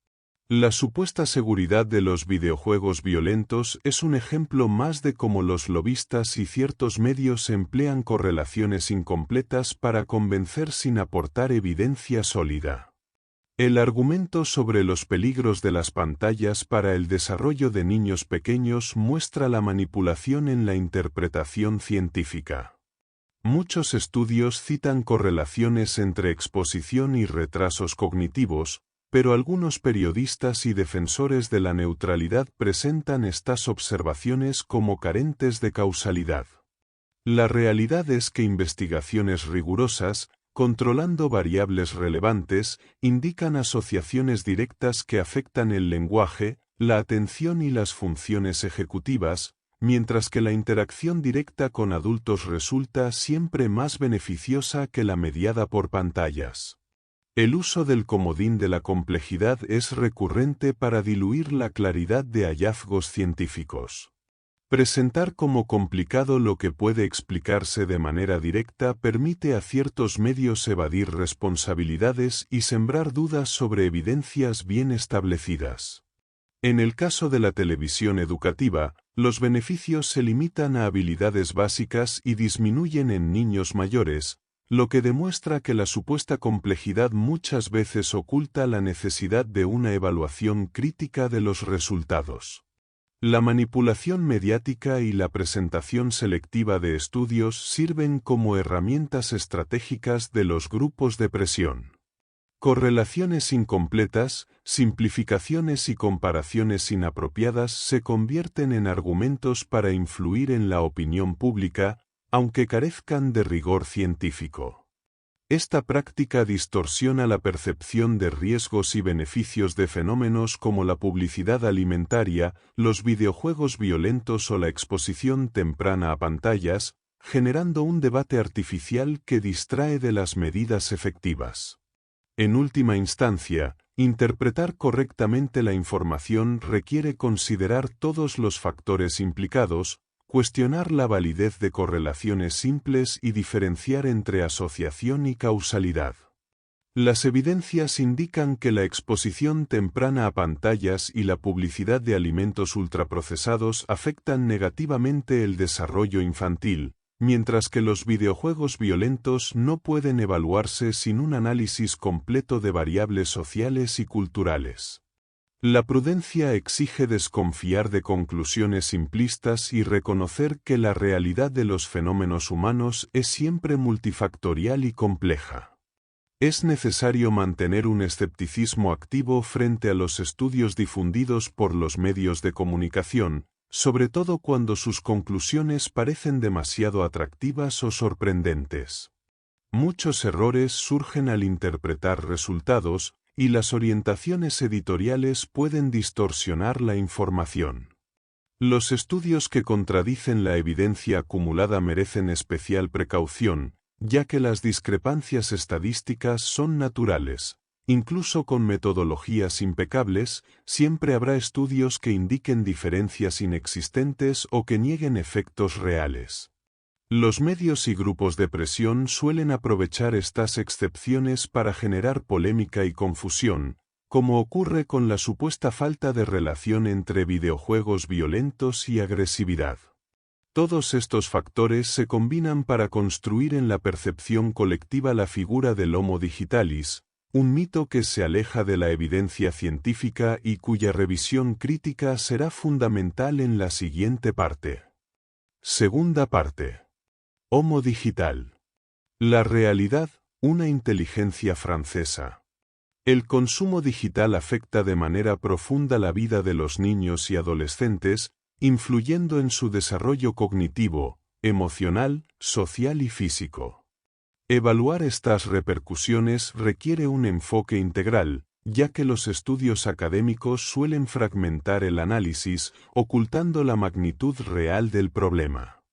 La supuesta seguridad de los videojuegos violentos es un ejemplo más de cómo los lobistas y ciertos medios emplean correlaciones incompletas para convencer sin aportar evidencia sólida. El argumento sobre los peligros de las pantallas para el desarrollo de niños pequeños muestra la manipulación en la interpretación científica. Muchos estudios citan correlaciones entre exposición y retrasos cognitivos, pero algunos periodistas y defensores de la neutralidad presentan estas observaciones como carentes de causalidad. La realidad es que investigaciones rigurosas, controlando variables relevantes, indican asociaciones directas que afectan el lenguaje, la atención y las funciones ejecutivas, mientras que la interacción directa con adultos resulta siempre más beneficiosa que la mediada por pantallas. El uso del comodín de la complejidad es recurrente para diluir la claridad de hallazgos científicos. Presentar como complicado lo que puede explicarse de manera directa permite a ciertos medios evadir responsabilidades y sembrar dudas sobre evidencias bien establecidas. En el caso de la televisión educativa, los beneficios se limitan a habilidades básicas y disminuyen en niños mayores, lo que demuestra que la supuesta complejidad muchas veces oculta la necesidad de una evaluación crítica de los resultados. La manipulación mediática y la presentación selectiva de estudios sirven como herramientas estratégicas de los grupos de presión. Correlaciones incompletas, simplificaciones y comparaciones inapropiadas se convierten en argumentos para influir en la opinión pública, aunque carezcan de rigor científico. Esta práctica distorsiona la percepción de riesgos y beneficios de fenómenos como la publicidad alimentaria, los videojuegos violentos o la exposición temprana a pantallas, generando un debate artificial que distrae de las medidas efectivas. En última instancia, interpretar correctamente la información requiere considerar todos los factores implicados, cuestionar la validez de correlaciones simples y diferenciar entre asociación y causalidad. Las evidencias indican que la exposición temprana a pantallas y la publicidad de alimentos ultraprocesados afectan negativamente el desarrollo infantil, mientras que los videojuegos violentos no pueden evaluarse sin un análisis completo de variables sociales y culturales. La prudencia exige desconfiar de conclusiones simplistas y reconocer que la realidad de los fenómenos humanos es siempre multifactorial y compleja. Es necesario mantener un escepticismo activo frente a los estudios difundidos por los medios de comunicación, sobre todo cuando sus conclusiones parecen demasiado atractivas o sorprendentes. Muchos errores surgen al interpretar resultados, y las orientaciones editoriales pueden distorsionar la información. Los estudios que contradicen la evidencia acumulada merecen especial precaución, ya que las discrepancias estadísticas son naturales. Incluso con metodologías impecables, siempre habrá estudios que indiquen diferencias inexistentes o que nieguen efectos reales. Los medios y grupos de presión suelen aprovechar estas excepciones para generar polémica y confusión, como ocurre con la supuesta falta de relación entre videojuegos violentos y agresividad. Todos estos factores se combinan para construir en la percepción colectiva la figura del Homo digitalis, un mito que se aleja de la evidencia científica y cuya revisión crítica será fundamental en la siguiente parte. Segunda parte. Homo digital. La realidad, una inteligencia francesa. El consumo digital afecta de manera profunda la vida de los niños y adolescentes, influyendo en su desarrollo cognitivo, emocional, social y físico. Evaluar estas repercusiones requiere un enfoque integral, ya que los estudios académicos suelen fragmentar el análisis, ocultando la magnitud real del problema.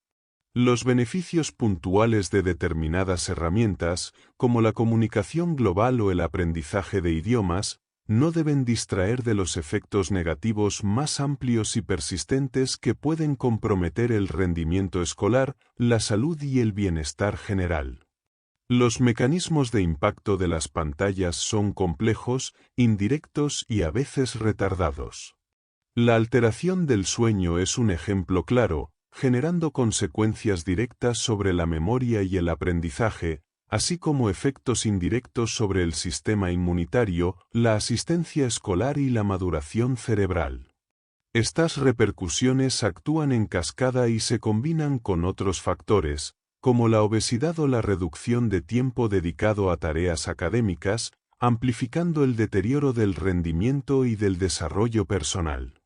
Los beneficios puntuales de determinadas herramientas, como la comunicación global o el aprendizaje de idiomas, no deben distraer de los efectos negativos más amplios y persistentes que pueden comprometer el rendimiento escolar, la salud y el bienestar general. Los mecanismos de impacto de las pantallas son complejos, indirectos y a veces retardados. La alteración del sueño es un ejemplo claro, generando consecuencias directas sobre la memoria y el aprendizaje, así como efectos indirectos sobre el sistema inmunitario, la asistencia escolar y la maduración cerebral. Estas repercusiones actúan en cascada y se combinan con otros factores, como la obesidad o la reducción de tiempo dedicado a tareas académicas, amplificando el deterioro del rendimiento y del desarrollo personal.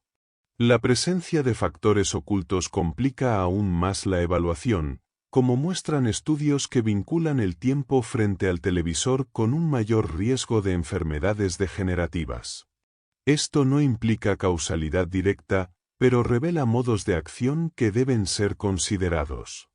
La presencia de factores ocultos complica aún más la evaluación, como muestran estudios que vinculan el tiempo frente al televisor con un mayor riesgo de enfermedades degenerativas. Esto no implica causalidad directa, pero revela modos de acción que deben ser considerados.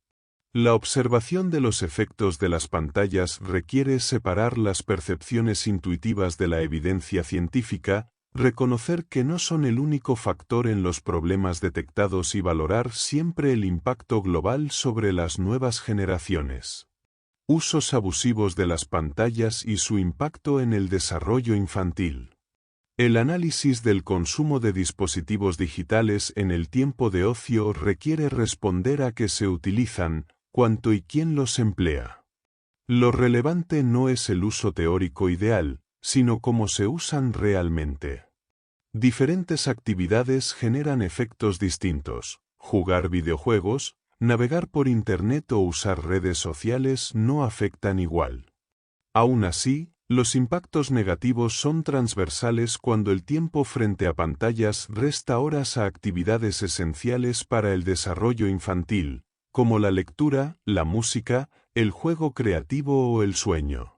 La observación de los efectos de las pantallas requiere separar las percepciones intuitivas de la evidencia científica, reconocer que no son el único factor en los problemas detectados y valorar siempre el impacto global sobre las nuevas generaciones. Usos abusivos de las pantallas y su impacto en el desarrollo infantil. El análisis del consumo de dispositivos digitales en el tiempo de ocio requiere responder a qué se utilizan, cuánto y quién los emplea. Lo relevante no es el uso teórico ideal, sino cómo se usan realmente. Diferentes actividades generan efectos distintos. Jugar videojuegos, navegar por Internet o usar redes sociales no afectan igual. Aún así, los impactos negativos son transversales cuando el tiempo frente a pantallas resta horas a actividades esenciales para el desarrollo infantil, como la lectura, la música, el juego creativo o el sueño.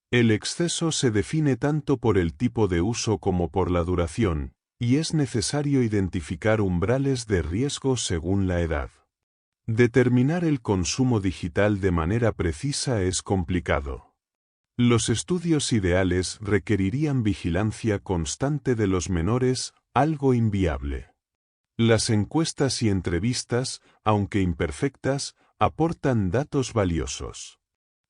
El exceso se define tanto por el tipo de uso como por la duración, y es necesario identificar umbrales de riesgo según la edad. Determinar el consumo digital de manera precisa es complicado. Los estudios ideales requerirían vigilancia constante de los menores, algo inviable. Las encuestas y entrevistas, aunque imperfectas, aportan datos valiosos.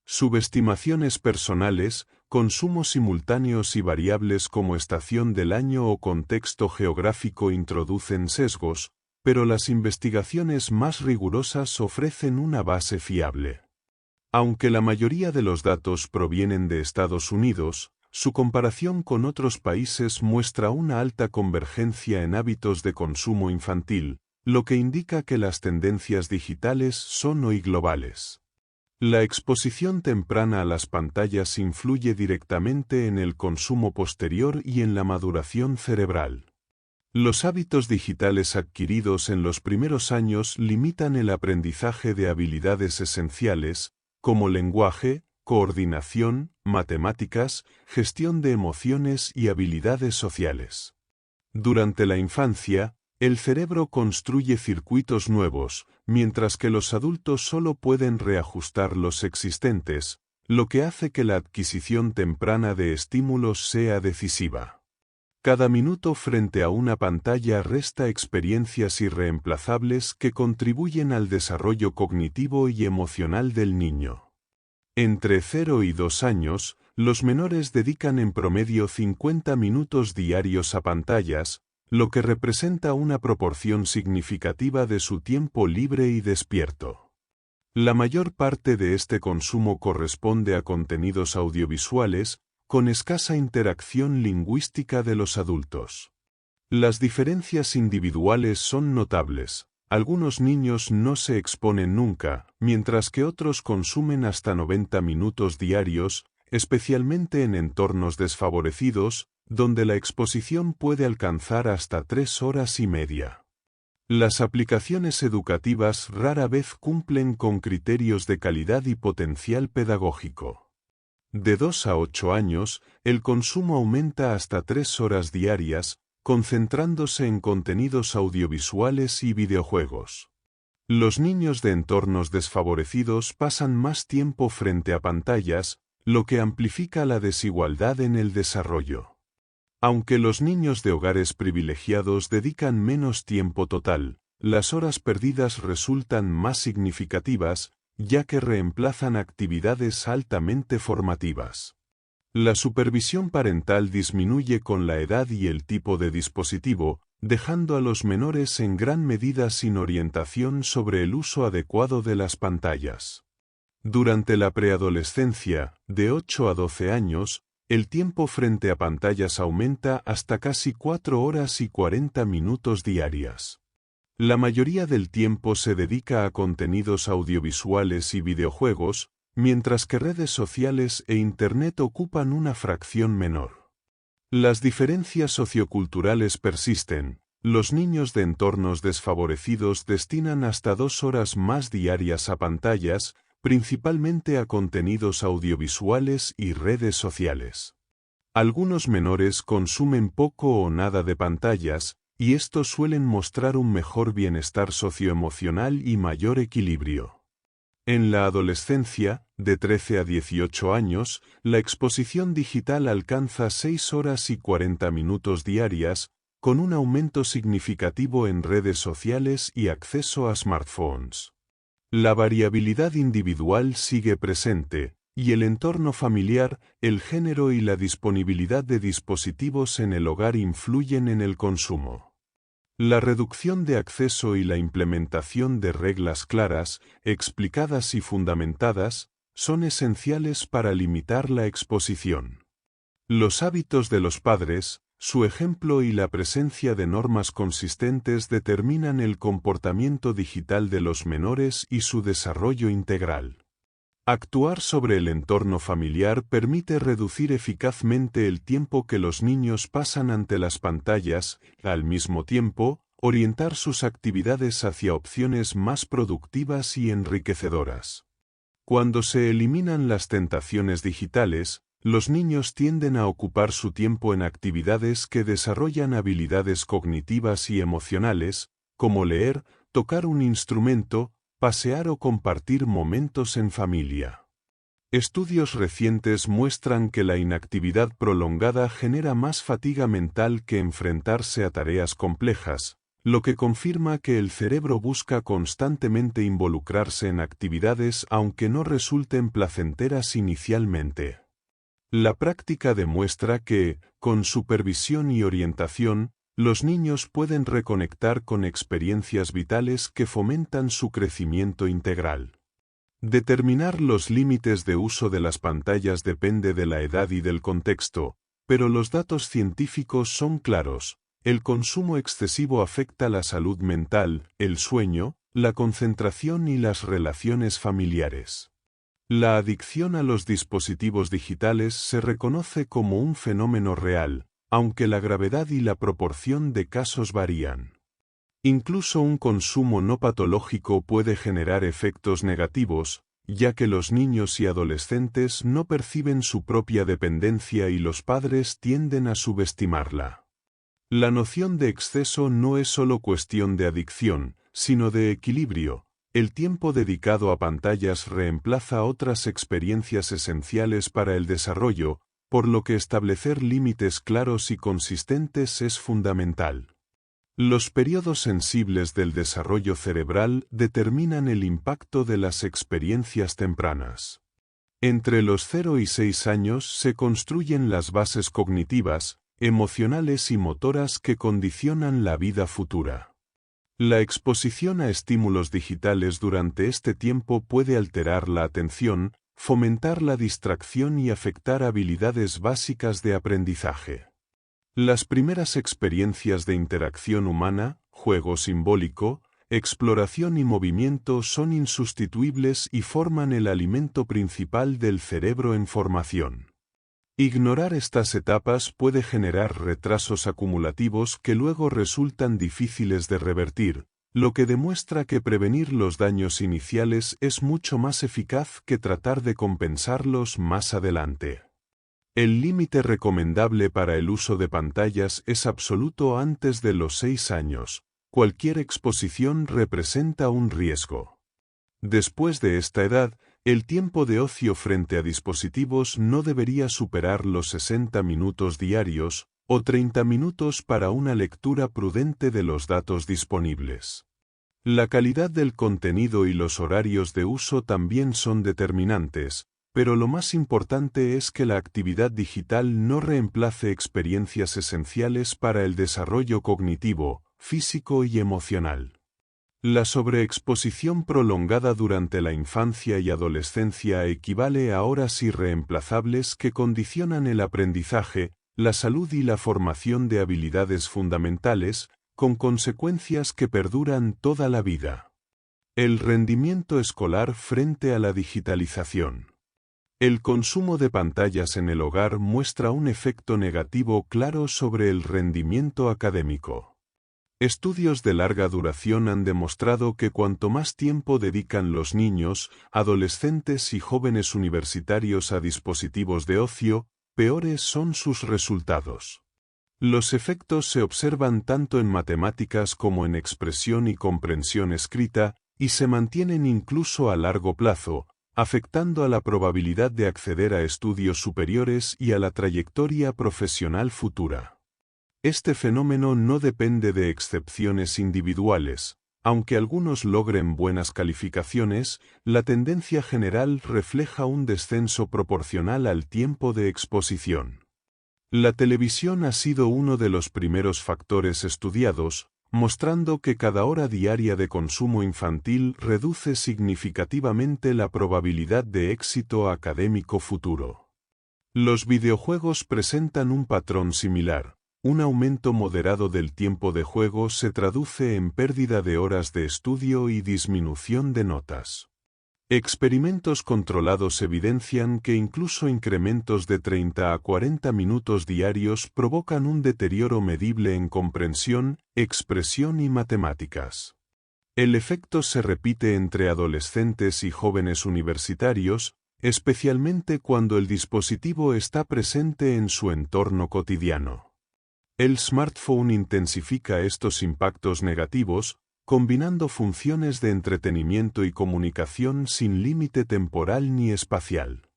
Subestimaciones personales, consumos simultáneos y variables como estación del año o contexto geográfico introducen sesgos, pero las investigaciones más rigurosas ofrecen una base fiable. Aunque la mayoría de los datos provienen de Estados Unidos, su comparación con otros países muestra una alta convergencia en hábitos de consumo infantil, lo que indica que las tendencias digitales son hoy globales. La exposición temprana a las pantallas influye directamente en el consumo posterior y en la maduración cerebral. Los hábitos digitales adquiridos en los primeros años limitan el aprendizaje de habilidades esenciales, como lenguaje, coordinación, matemáticas, gestión de emociones y habilidades sociales. Durante la infancia, el cerebro construye circuitos nuevos, mientras que los adultos solo pueden reajustar los existentes, lo que hace que la adquisición temprana de estímulos sea decisiva. Cada minuto frente a una pantalla resta experiencias irreemplazables que contribuyen al desarrollo cognitivo y emocional del niño. Entre 0 y 2 años, los menores dedican en promedio 50 minutos diarios a pantallas, lo que representa una proporción significativa de su tiempo libre y despierto. La mayor parte de este consumo corresponde a contenidos audiovisuales, con escasa interacción lingüística de los adultos. Las diferencias individuales son notables. Algunos niños no se exponen nunca, mientras que otros consumen hasta 90 minutos diarios, especialmente en entornos desfavorecidos, donde la exposición puede alcanzar hasta 3 horas y media. Las aplicaciones educativas rara vez cumplen con criterios de calidad y potencial pedagógico. De 2 a 8 años, el consumo aumenta hasta 3 horas diarias, concentrándose en contenidos audiovisuales y videojuegos. Los niños de entornos desfavorecidos pasan más tiempo frente a pantallas, lo que amplifica la desigualdad en el desarrollo. Aunque los niños de hogares privilegiados dedican menos tiempo total, las horas perdidas resultan más significativas, ya que reemplazan actividades altamente formativas. La supervisión parental disminuye con la edad y el tipo de dispositivo, dejando a los menores en gran medida sin orientación sobre el uso adecuado de las pantallas. Durante la preadolescencia, de 8 a 12 años, el tiempo frente a pantallas aumenta hasta casi 4 horas y 40 minutos diarias. La mayoría del tiempo se dedica a contenidos audiovisuales y videojuegos, mientras que redes sociales e Internet ocupan una fracción menor. Las diferencias socioculturales persisten. Los niños de entornos desfavorecidos destinan hasta 2 horas más diarias a pantallas, principalmente a contenidos audiovisuales y redes sociales. Algunos menores consumen poco o nada de pantallas, y estos suelen mostrar un mejor bienestar socioemocional y mayor equilibrio. En la adolescencia, de 13 a 18 años, la exposición digital alcanza 6 horas y 40 minutos diarias, con un aumento significativo en redes sociales y acceso a smartphones. La variabilidad individual sigue presente, y el entorno familiar, el género y la disponibilidad de dispositivos en el hogar influyen en el consumo. La reducción de acceso y la implementación de reglas claras, explicadas y fundamentadas, son esenciales para limitar la exposición. Los hábitos de los padres, su ejemplo y la presencia de normas consistentes determinan el comportamiento digital de los menores y su desarrollo integral. Actuar sobre el entorno familiar permite reducir eficazmente el tiempo que los niños pasan ante las pantallas, al mismo tiempo, orientar sus actividades hacia opciones más productivas y enriquecedoras. Cuando se eliminan las tentaciones digitales, los niños tienden a ocupar su tiempo en actividades que desarrollan habilidades cognitivas y emocionales, como leer, tocar un instrumento, pasear o compartir momentos en familia. Estudios recientes muestran que la inactividad prolongada genera más fatiga mental que enfrentarse a tareas complejas, lo que confirma que el cerebro busca constantemente involucrarse en actividades aunque no resulten placenteras inicialmente. La práctica demuestra que, con supervisión y orientación, los niños pueden reconectar con experiencias vitales que fomentan su crecimiento integral. Determinar los límites de uso de las pantallas depende de la edad y del contexto, pero los datos científicos son claros. El consumo excesivo afecta la salud mental, el sueño, la concentración y las relaciones familiares. La adicción a los dispositivos digitales se reconoce como un fenómeno real, aunque la gravedad y la proporción de casos varían. Incluso un consumo no patológico puede generar efectos negativos, ya que los niños y adolescentes no perciben su propia dependencia y los padres tienden a subestimarla. La noción de exceso no es solo cuestión de adicción, sino de equilibrio. El tiempo dedicado a pantallas reemplaza otras experiencias esenciales para el desarrollo, por lo que establecer límites claros y consistentes es fundamental. Los periodos sensibles del desarrollo cerebral determinan el impacto de las experiencias tempranas. Entre los 0 y 6 años se construyen las bases cognitivas, emocionales y motoras que condicionan la vida futura. La exposición a estímulos digitales durante este tiempo puede alterar la atención, fomentar la distracción y afectar habilidades básicas de aprendizaje. Las primeras experiencias de interacción humana, juego simbólico, exploración y movimiento son insustituibles y forman el alimento principal del cerebro en formación. Ignorar estas etapas puede generar retrasos acumulativos que luego resultan difíciles de revertir, lo que demuestra que prevenir los daños iniciales es mucho más eficaz que tratar de compensarlos más adelante. El límite recomendable para el uso de pantallas es absoluto antes de los 6 años. Cualquier exposición representa un riesgo. Después de esta edad, el tiempo de ocio frente a dispositivos no debería superar los 60 minutos diarios, o 30 minutos para una lectura prudente de los datos disponibles. La calidad del contenido y los horarios de uso también son determinantes, pero lo más importante es que la actividad digital no reemplace experiencias esenciales para el desarrollo cognitivo, físico y emocional. La sobreexposición prolongada durante la infancia y adolescencia equivale a horas irreemplazables que condicionan el aprendizaje, la salud y la formación de habilidades fundamentales, con consecuencias que perduran toda la vida. El rendimiento escolar frente a la digitalización. El consumo de pantallas en el hogar muestra un efecto negativo claro sobre el rendimiento académico. Estudios de larga duración han demostrado que cuanto más tiempo dedican los niños, adolescentes y jóvenes universitarios a dispositivos de ocio, peores son sus resultados. Los efectos se observan tanto en matemáticas como en expresión y comprensión escrita, y se mantienen incluso a largo plazo, afectando a la probabilidad de acceder a estudios superiores y a la trayectoria profesional futura. Este fenómeno no depende de excepciones individuales. Aunque algunos logren buenas calificaciones, la tendencia general refleja un descenso proporcional al tiempo de exposición. La televisión ha sido uno de los primeros factores estudiados, mostrando que cada hora diaria de consumo infantil reduce significativamente la probabilidad de éxito académico futuro. Los videojuegos presentan un patrón similar. Un aumento moderado del tiempo de juego se traduce en pérdida de horas de estudio y disminución de notas. Experimentos controlados evidencian que incluso incrementos de 30 a 40 minutos diarios provocan un deterioro medible en comprensión, expresión y matemáticas. El efecto se repite entre adolescentes y jóvenes universitarios, especialmente cuando el dispositivo está presente en su entorno cotidiano. El smartphone intensifica estos impactos negativos, combinando funciones de entretenimiento y comunicación sin límite temporal ni espacial.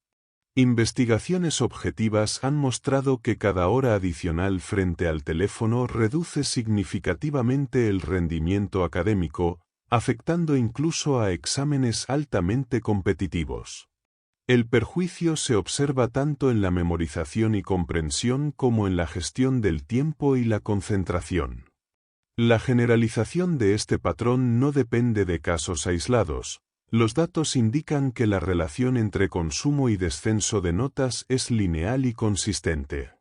Investigaciones objetivas han mostrado que cada hora adicional frente al teléfono reduce significativamente el rendimiento académico, afectando incluso a exámenes altamente competitivos. El perjuicio se observa tanto en la memorización y comprensión como en la gestión del tiempo y la concentración. La generalización de este patrón no depende de casos aislados. Los datos indican que la relación entre consumo y descenso de notas es lineal y consistente.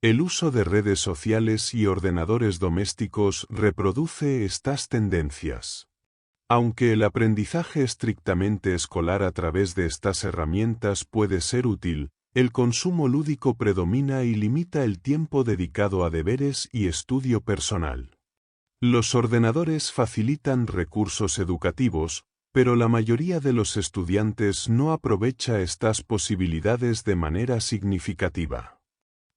El uso de redes sociales y ordenadores domésticos reproduce estas tendencias. Aunque el aprendizaje estrictamente escolar a través de estas herramientas puede ser útil, el consumo lúdico predomina y limita el tiempo dedicado a deberes y estudio personal. Los ordenadores facilitan recursos educativos, pero la mayoría de los estudiantes no aprovecha estas posibilidades de manera significativa.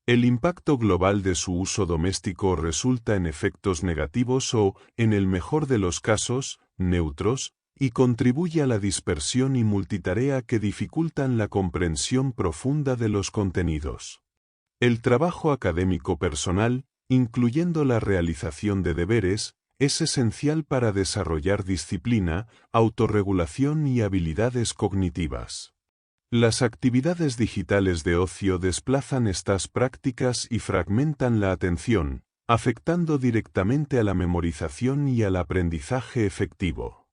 El impacto global de su uso doméstico resulta en efectos negativos o, en el mejor de los casos, neutros, y contribuye a la dispersión y multitarea que dificultan la comprensión profunda de los contenidos. El trabajo académico personal, incluyendo la realización de deberes, es esencial para desarrollar disciplina, autorregulación y habilidades cognitivas. Las actividades digitales de ocio desplazan estas prácticas y fragmentan la atención, afectando directamente a la memorización y al aprendizaje efectivo.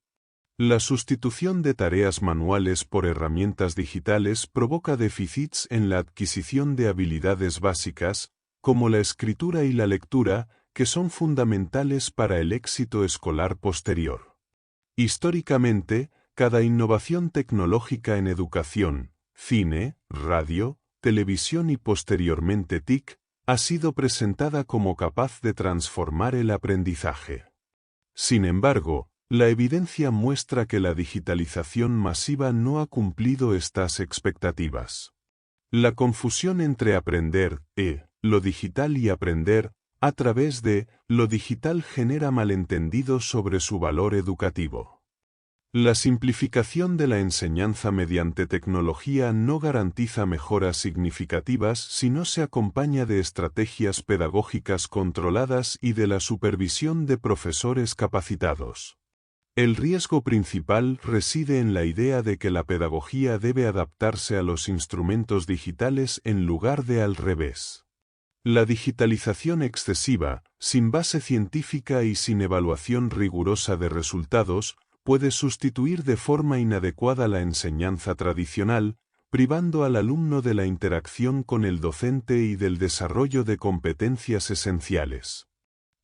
La sustitución de tareas manuales por herramientas digitales provoca déficits en la adquisición de habilidades básicas, como la escritura y la lectura, que son fundamentales para el éxito escolar posterior. Históricamente, cada innovación tecnológica en educación, cine, radio, televisión y posteriormente TIC, ha sido presentada como capaz de transformar el aprendizaje. Sin embargo, la evidencia muestra que la digitalización masiva no ha cumplido estas expectativas. La confusión entre aprender, lo digital y aprender, a través de, lo digital genera malentendidos sobre su valor educativo. La simplificación de la enseñanza mediante tecnología no garantiza mejoras significativas si no se acompaña de estrategias pedagógicas controladas y de la supervisión de profesores capacitados. El riesgo principal reside en la idea de que la pedagogía debe adaptarse a los instrumentos digitales en lugar de al revés. La digitalización excesiva, sin base científica y sin evaluación rigurosa de resultados, puede sustituir de forma inadecuada la enseñanza tradicional, privando al alumno de la interacción con el docente y del desarrollo de competencias esenciales.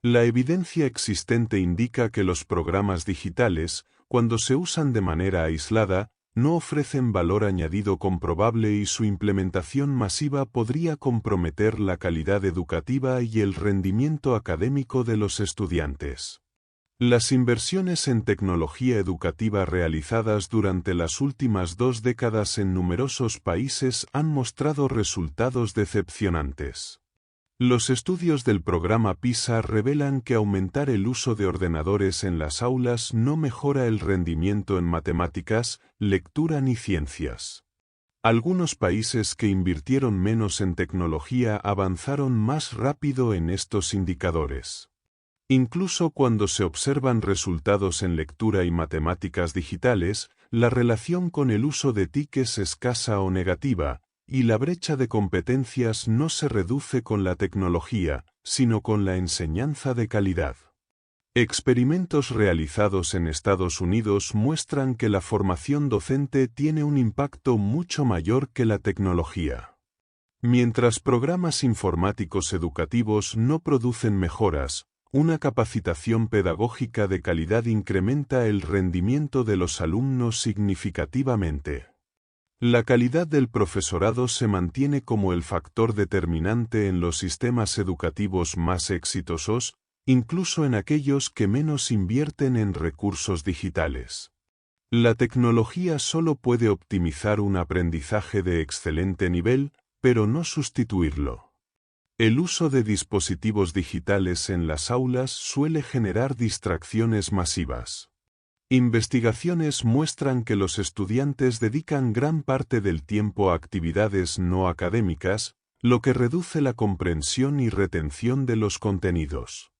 La evidencia existente indica que los programas digitales, cuando se usan de manera aislada, no ofrecen valor añadido comprobable y su implementación masiva podría comprometer la calidad educativa y el rendimiento académico de los estudiantes. Las inversiones en tecnología educativa realizadas durante las últimas 2 décadas en numerosos países han mostrado resultados decepcionantes. Los estudios del programa PISA revelan que aumentar el uso de ordenadores en las aulas no mejora el rendimiento en matemáticas, lectura ni ciencias. Algunos países que invirtieron menos en tecnología avanzaron más rápido en estos indicadores. Incluso cuando se observan resultados en lectura y matemáticas digitales, la relación con el uso de TIC es escasa o negativa, y la brecha de competencias no se reduce con la tecnología, sino con la enseñanza de calidad. Experimentos realizados en Estados Unidos muestran que la formación docente tiene un impacto mucho mayor que la tecnología. Mientras programas informáticos educativos no producen mejoras, una capacitación pedagógica de calidad incrementa el rendimiento de los alumnos significativamente. La calidad del profesorado se mantiene como el factor determinante en los sistemas educativos más exitosos, incluso en aquellos que menos invierten en recursos digitales. La tecnología solo puede optimizar un aprendizaje de excelente nivel, pero no sustituirlo. El uso de dispositivos digitales en las aulas suele generar distracciones masivas. Investigaciones muestran que los estudiantes dedican gran parte del tiempo a actividades no académicas, lo que reduce la comprensión y retención de los contenidos.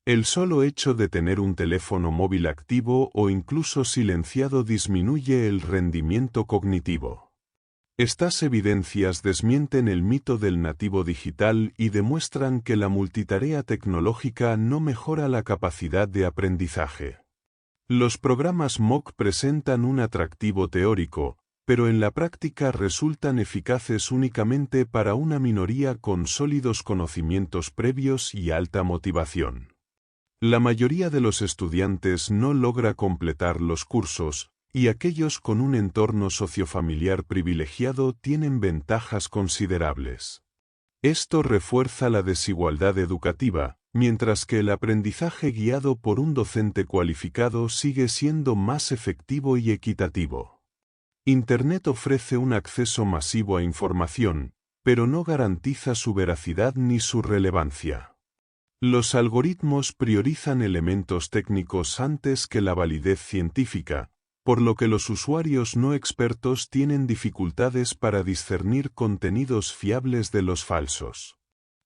El solo hecho de tener un teléfono móvil activo o incluso silenciado disminuye el rendimiento cognitivo. Estas evidencias desmienten el mito del nativo digital y demuestran que la multitarea tecnológica no mejora la capacidad de aprendizaje. Los programas MOOC presentan un atractivo teórico, pero en la práctica resultan eficaces únicamente para una minoría con sólidos conocimientos previos y alta motivación. La mayoría de los estudiantes no logra completar los cursos, y aquellos con un entorno sociofamiliar privilegiado tienen ventajas considerables. Esto refuerza la desigualdad educativa, mientras que el aprendizaje guiado por un docente cualificado sigue siendo más efectivo y equitativo. Internet ofrece un acceso masivo a información, pero no garantiza su veracidad ni su relevancia. Los algoritmos priorizan elementos técnicos antes que la validez científica, por lo que los usuarios no expertos tienen dificultades para discernir contenidos fiables de los falsos.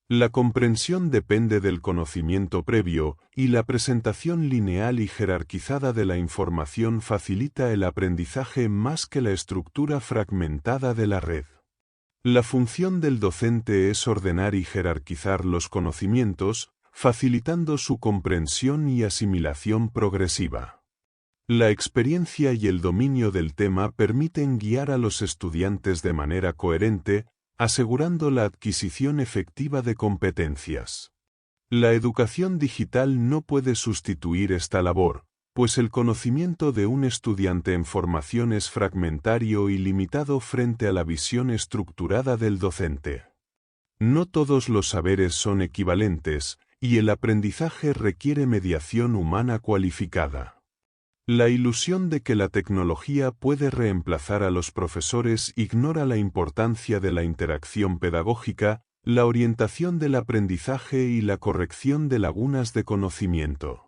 La comprensión depende del conocimiento previo, y la presentación lineal y jerarquizada de la información facilita el aprendizaje más que la estructura fragmentada de la red. La función del docente es ordenar y jerarquizar los conocimientos, facilitando su comprensión y asimilación progresiva. La experiencia y el dominio del tema permiten guiar a los estudiantes de manera coherente, asegurando la adquisición efectiva de competencias. La educación digital no puede sustituir esta labor, pues el conocimiento de un estudiante en formación es fragmentario y limitado frente a la visión estructurada del docente. No todos los saberes son equivalentes, y el aprendizaje requiere mediación humana cualificada. La ilusión de que la tecnología puede reemplazar a los profesores ignora la importancia de la interacción pedagógica, la orientación del aprendizaje y la corrección de lagunas de conocimiento.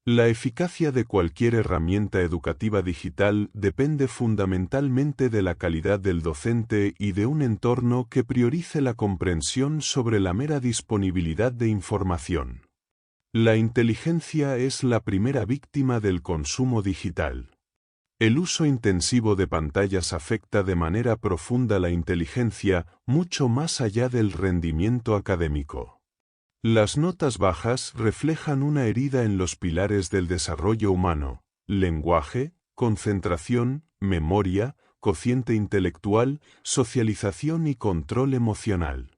La eficacia de cualquier herramienta educativa digital depende fundamentalmente de la calidad del docente y de un entorno que priorice la comprensión sobre la mera disponibilidad de información. La inteligencia es la primera víctima del consumo digital. El uso intensivo de pantallas afecta de manera profunda la inteligencia, mucho más allá del rendimiento académico. Las notas bajas reflejan una herida en los pilares del desarrollo humano: lenguaje, concentración, memoria, cociente intelectual, socialización y control emocional.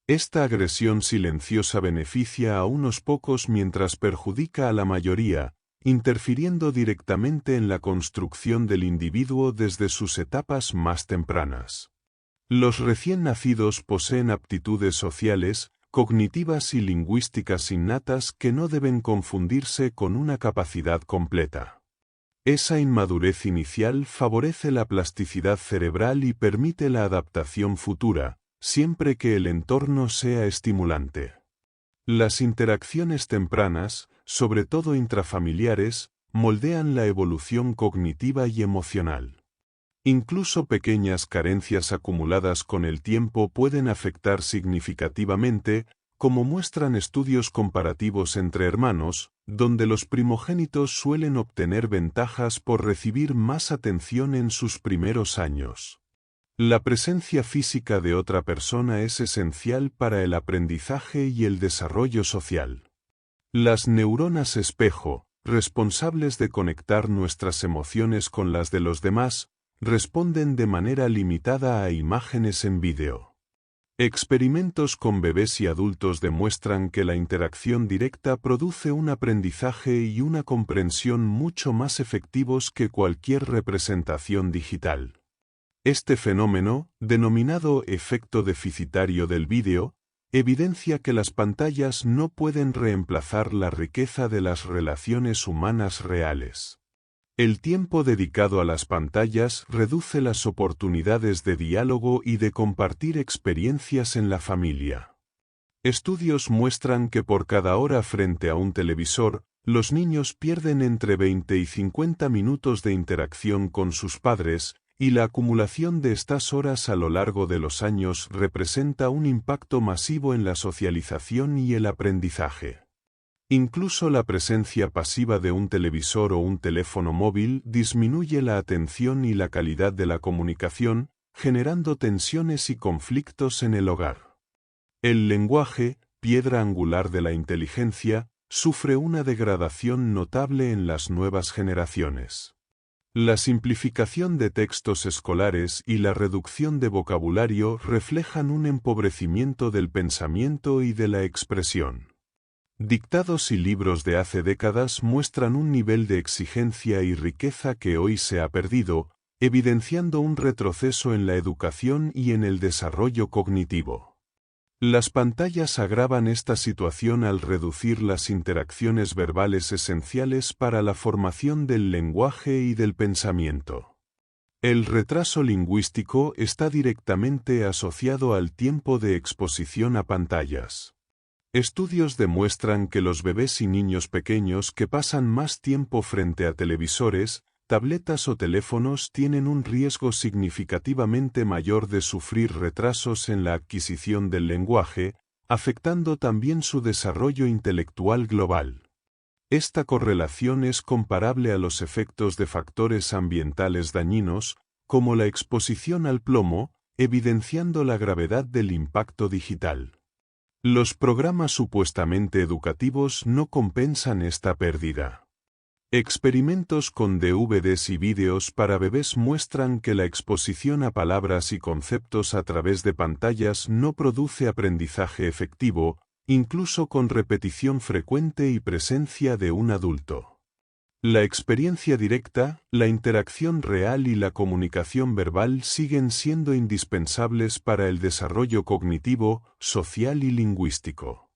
Esta agresión silenciosa beneficia a unos pocos mientras perjudica a la mayoría, interfiriendo directamente en la construcción del individuo desde sus etapas más tempranas. Los recién nacidos poseen aptitudes sociales, cognitivas y lingüísticas innatas que no deben confundirse con una capacidad completa. Esa inmadurez inicial favorece la plasticidad cerebral y permite la adaptación futura, siempre que el entorno sea estimulante. Las interacciones tempranas, sobre todo intrafamiliares, moldean la evolución cognitiva y emocional. Incluso pequeñas carencias acumuladas con el tiempo pueden afectar significativamente, como muestran estudios comparativos entre hermanos, donde los primogénitos suelen obtener ventajas por recibir más atención en sus primeros años. La presencia física de otra persona es esencial para el aprendizaje y el desarrollo social. Las neuronas espejo, responsables de conectar nuestras emociones con las de los demás, responden de manera limitada a imágenes en vídeo. Experimentos con bebés y adultos demuestran que la interacción directa produce un aprendizaje y una comprensión mucho más efectivos que cualquier representación digital. Este fenómeno, denominado efecto deficitario del vídeo, evidencia que las pantallas no pueden reemplazar la riqueza de las relaciones humanas reales. El tiempo dedicado a las pantallas reduce las oportunidades de diálogo y de compartir experiencias en la familia. Estudios muestran que por cada hora frente a un televisor, los niños pierden entre 20 y 50 minutos de interacción con sus padres, y la acumulación de estas horas a lo largo de los años representa un impacto masivo en la socialización y el aprendizaje. Incluso la presencia pasiva de un televisor o un teléfono móvil disminuye la atención y la calidad de la comunicación, generando tensiones y conflictos en el hogar. El lenguaje, piedra angular de la inteligencia, sufre una degradación notable en las nuevas generaciones. La simplificación de textos escolares y la reducción de vocabulario reflejan un empobrecimiento del pensamiento y de la expresión. Dictados y libros de hace décadas muestran un nivel de exigencia y riqueza que hoy se ha perdido, evidenciando un retroceso en la educación y en el desarrollo cognitivo. Las pantallas agravan esta situación al reducir las interacciones verbales esenciales para la formación del lenguaje y del pensamiento. El retraso lingüístico está directamente asociado al tiempo de exposición a pantallas. Estudios demuestran que los bebés y niños pequeños que pasan más tiempo frente a televisores, tabletas o teléfonos tienen un riesgo significativamente mayor de sufrir retrasos en la adquisición del lenguaje, afectando también su desarrollo intelectual global. Esta correlación es comparable a los efectos de factores ambientales dañinos, como la exposición al plomo, evidenciando la gravedad del impacto digital. Los programas supuestamente educativos no compensan esta pérdida. Experimentos con DVDs y vídeos para bebés muestran que la exposición a palabras y conceptos a través de pantallas no produce aprendizaje efectivo, incluso con repetición frecuente y presencia de un adulto. La experiencia directa, la interacción real y la comunicación verbal siguen siendo indispensables para el desarrollo cognitivo, social y lingüístico.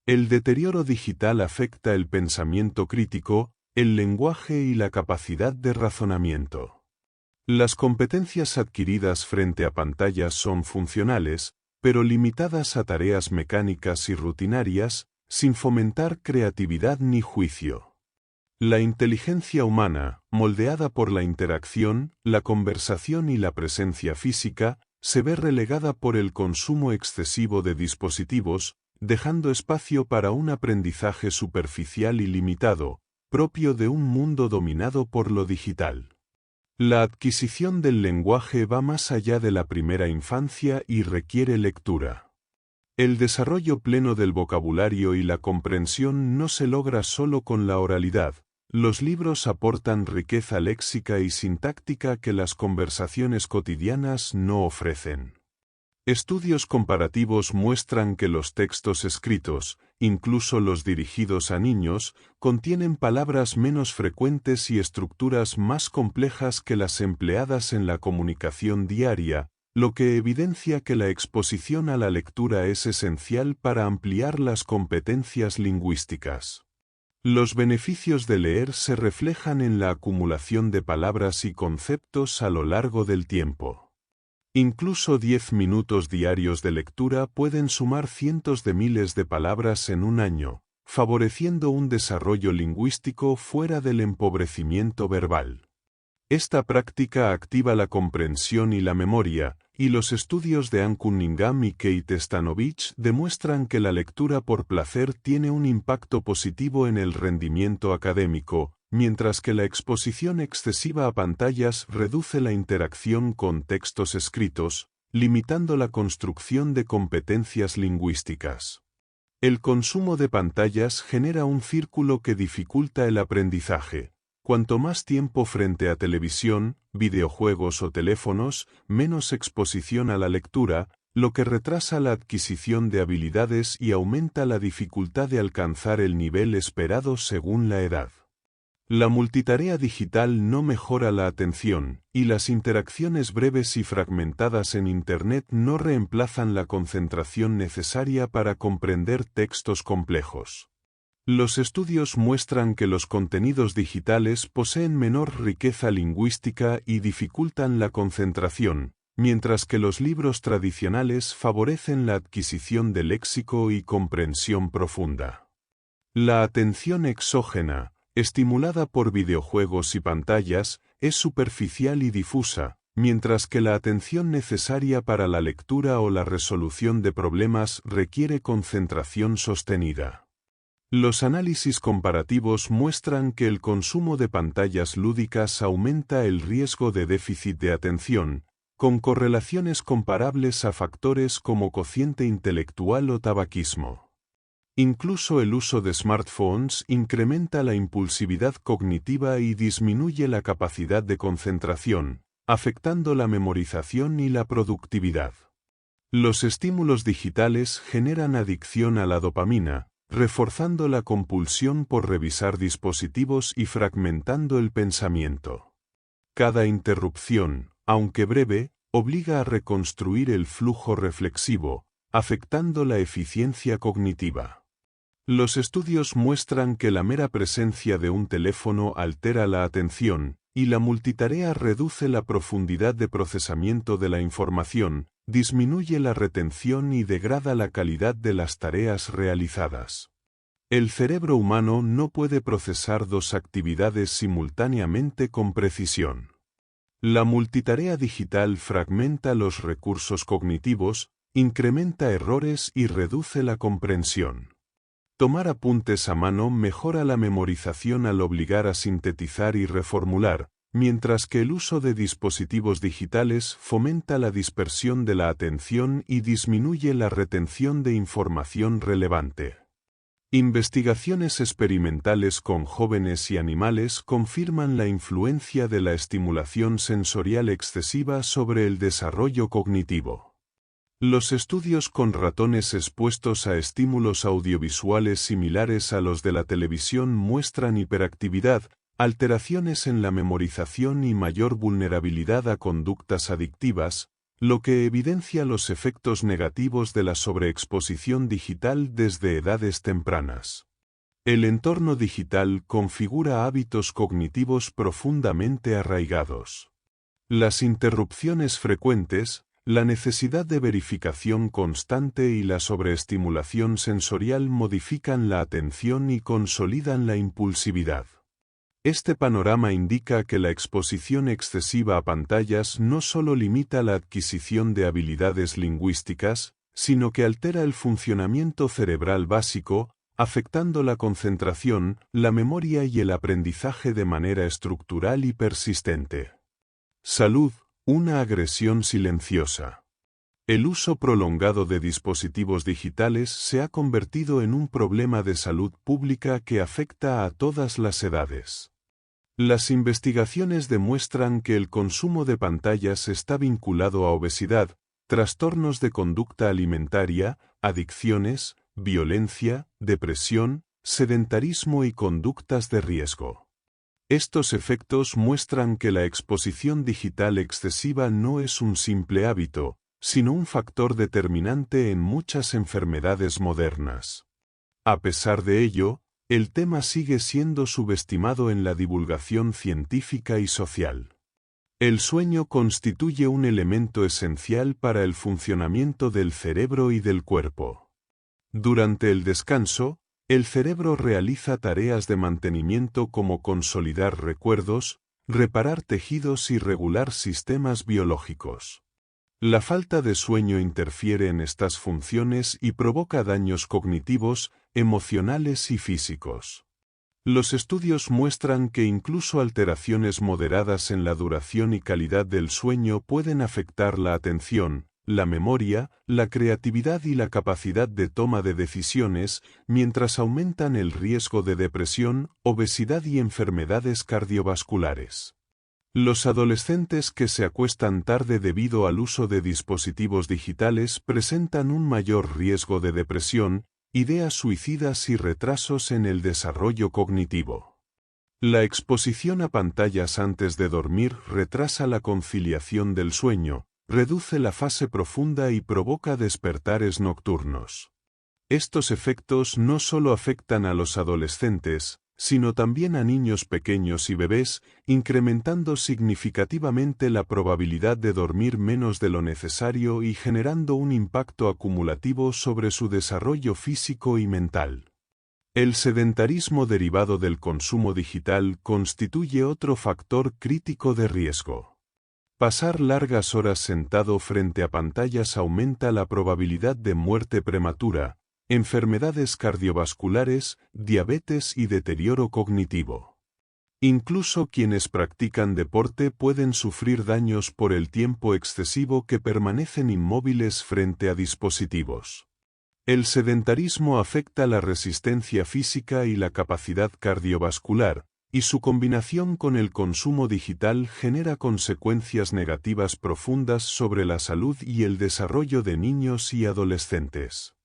El deterioro digital afecta el pensamiento crítico, el lenguaje y la capacidad de razonamiento. Las competencias adquiridas frente a pantallas son funcionales, pero limitadas a tareas mecánicas y rutinarias, sin fomentar creatividad ni juicio. La inteligencia humana, moldeada por la interacción, la conversación y la presencia física, se ve relegada por el consumo excesivo de dispositivos, dejando espacio para un aprendizaje superficial y limitado, propio de un mundo dominado por lo digital. La adquisición del lenguaje va más allá de la primera infancia y requiere lectura. El desarrollo pleno del vocabulario y la comprensión no se logra solo con la oralidad. Los libros aportan riqueza léxica y sintáctica que las conversaciones cotidianas no ofrecen. Estudios comparativos muestran que los textos escritos, incluso los dirigidos a niños, contienen palabras menos frecuentes y estructuras más complejas que las empleadas en la comunicación diaria, lo que evidencia que la exposición a la lectura es esencial para ampliar las competencias lingüísticas. Los beneficios de leer se reflejan en la acumulación de palabras y conceptos a lo largo del tiempo. Incluso 10 minutos diarios de lectura pueden sumar cientos de miles de palabras en un año, favoreciendo un desarrollo lingüístico fuera del empobrecimiento verbal. Esta práctica activa la comprensión y la memoria, y los estudios de Ann Cunningham y Kate Stanovich demuestran que la lectura por placer tiene un impacto positivo en el rendimiento académico, mientras que la exposición excesiva a pantallas reduce la interacción con textos escritos, limitando la construcción de competencias lingüísticas. El consumo de pantallas genera un círculo que dificulta el aprendizaje. Cuanto más tiempo frente a televisión, videojuegos o teléfonos, menos exposición a la lectura, lo que retrasa la adquisición de habilidades y aumenta la dificultad de alcanzar el nivel esperado según la edad. La multitarea digital no mejora la atención, y las interacciones breves y fragmentadas en Internet no reemplazan la concentración necesaria para comprender textos complejos. Los estudios muestran que los contenidos digitales poseen menor riqueza lingüística y dificultan la concentración, mientras que los libros tradicionales favorecen la adquisición de léxico y comprensión profunda. La atención exógena, estimulada por videojuegos y pantallas, es superficial y difusa, mientras que la atención necesaria para la lectura o la resolución de problemas requiere concentración sostenida. Los análisis comparativos muestran que el consumo de pantallas lúdicas aumenta el riesgo de déficit de atención, con correlaciones comparables a factores como cociente intelectual o tabaquismo. Incluso el uso de smartphones incrementa la impulsividad cognitiva y disminuye la capacidad de concentración, afectando la memorización y la productividad. Los estímulos digitales generan adicción a la dopamina, reforzando la compulsión por revisar dispositivos y fragmentando el pensamiento. Cada interrupción, aunque breve, obliga a reconstruir el flujo reflexivo, afectando la eficiencia cognitiva. Los estudios muestran que la mera presencia de un teléfono altera la atención, y la multitarea reduce la profundidad de procesamiento de la información, disminuye la retención y degrada la calidad de las tareas realizadas. El cerebro humano no puede procesar dos actividades simultáneamente con precisión. La multitarea digital fragmenta los recursos cognitivos, incrementa errores y reduce la comprensión. Tomar apuntes a mano mejora la memorización al obligar a sintetizar y reformular, mientras que el uso de dispositivos digitales fomenta la dispersión de la atención y disminuye la retención de información relevante. Investigaciones experimentales con jóvenes y animales confirman la influencia de la estimulación sensorial excesiva sobre el desarrollo cognitivo. Los estudios con ratones expuestos a estímulos audiovisuales similares a los de la televisión muestran hiperactividad, alteraciones en la memorización y mayor vulnerabilidad a conductas adictivas, lo que evidencia los efectos negativos de la sobreexposición digital desde edades tempranas. El entorno digital configura hábitos cognitivos profundamente arraigados. Las interrupciones frecuentes, la necesidad de verificación constante y la sobreestimulación sensorial modifican la atención y consolidan la impulsividad. Este panorama indica que la exposición excesiva a pantallas no solo limita la adquisición de habilidades lingüísticas, sino que altera el funcionamiento cerebral básico, afectando la concentración, la memoria y el aprendizaje de manera estructural y persistente. Salud, una agresión silenciosa. El uso prolongado de dispositivos digitales se ha convertido en un problema de salud pública que afecta a todas las edades. Las investigaciones demuestran que el consumo de pantallas está vinculado a obesidad, trastornos de conducta alimentaria, adicciones, violencia, depresión, sedentarismo y conductas de riesgo. Estos efectos muestran que la exposición digital excesiva no es un simple hábito, sino un factor determinante en muchas enfermedades modernas. A pesar de ello, el tema sigue siendo subestimado en la divulgación científica y social. El sueño constituye un elemento esencial para el funcionamiento del cerebro y del cuerpo. Durante el descanso, el cerebro realiza tareas de mantenimiento como consolidar recuerdos, reparar tejidos y regular sistemas biológicos. La falta de sueño interfiere en estas funciones y provoca daños cognitivos, emocionales y físicos. Los estudios muestran que incluso alteraciones moderadas en la duración y calidad del sueño pueden afectar la atención, la memoria, la creatividad y la capacidad de toma de decisiones, mientras aumentan el riesgo de depresión, obesidad y enfermedades cardiovasculares. Los adolescentes que se acuestan tarde debido al uso de dispositivos digitales presentan un mayor riesgo de depresión, ideas suicidas y retrasos en el desarrollo cognitivo. La exposición a pantallas antes de dormir retrasa la conciliación del sueño, reduce la fase profunda y provoca despertares nocturnos. Estos efectos no solo afectan a los adolescentes, sino también a niños pequeños y bebés, incrementando significativamente la probabilidad de dormir menos de lo necesario y generando un impacto acumulativo sobre su desarrollo físico y mental. El sedentarismo derivado del consumo digital constituye otro factor crítico de riesgo. Pasar largas horas sentado frente a pantallas aumenta la probabilidad de muerte prematura, enfermedades cardiovasculares, diabetes y deterioro cognitivo. Incluso quienes practican deporte pueden sufrir daños por el tiempo excesivo que permanecen inmóviles frente a dispositivos. El sedentarismo afecta la resistencia física y la capacidad cardiovascular, y su combinación con el consumo digital genera consecuencias negativas profundas sobre la salud y el desarrollo de niños y adolescentes.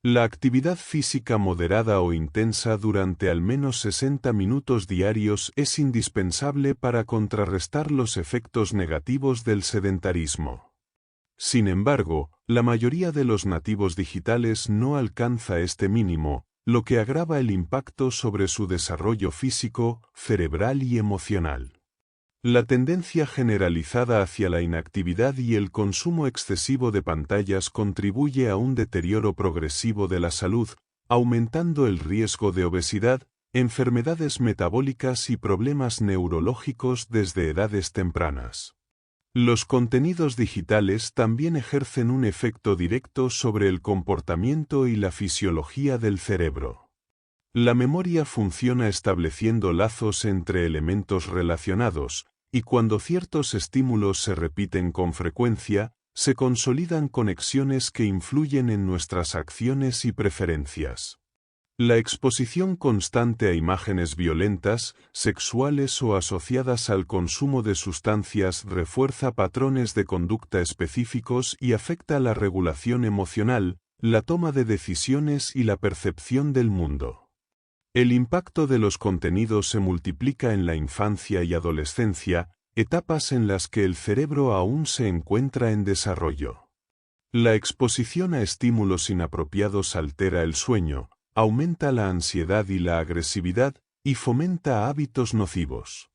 La actividad física moderada o intensa durante al menos 60 minutos diarios es indispensable para contrarrestar los efectos negativos del sedentarismo. Sin embargo, la mayoría de los nativos digitales no alcanza este mínimo, lo que agrava el impacto sobre su desarrollo físico, cerebral y emocional. La tendencia generalizada hacia la inactividad y el consumo excesivo de pantallas contribuye a un deterioro progresivo de la salud, aumentando el riesgo de obesidad, enfermedades metabólicas y problemas neurológicos desde edades tempranas. Los contenidos digitales también ejercen un efecto directo sobre el comportamiento y la fisiología del cerebro. La memoria funciona estableciendo lazos entre elementos relacionados, y cuando ciertos estímulos se repiten con frecuencia, se consolidan conexiones que influyen en nuestras acciones y preferencias. La exposición constante a imágenes violentas, sexuales o asociadas al consumo de sustancias refuerza patrones de conducta específicos y afecta la regulación emocional, la toma de decisiones y la percepción del mundo. El impacto de los contenidos se multiplica en la infancia y adolescencia, etapas en las que el cerebro aún se encuentra en desarrollo. La exposición a estímulos inapropiados altera el sueño, aumenta la ansiedad y la agresividad, y fomenta hábitos nocivos.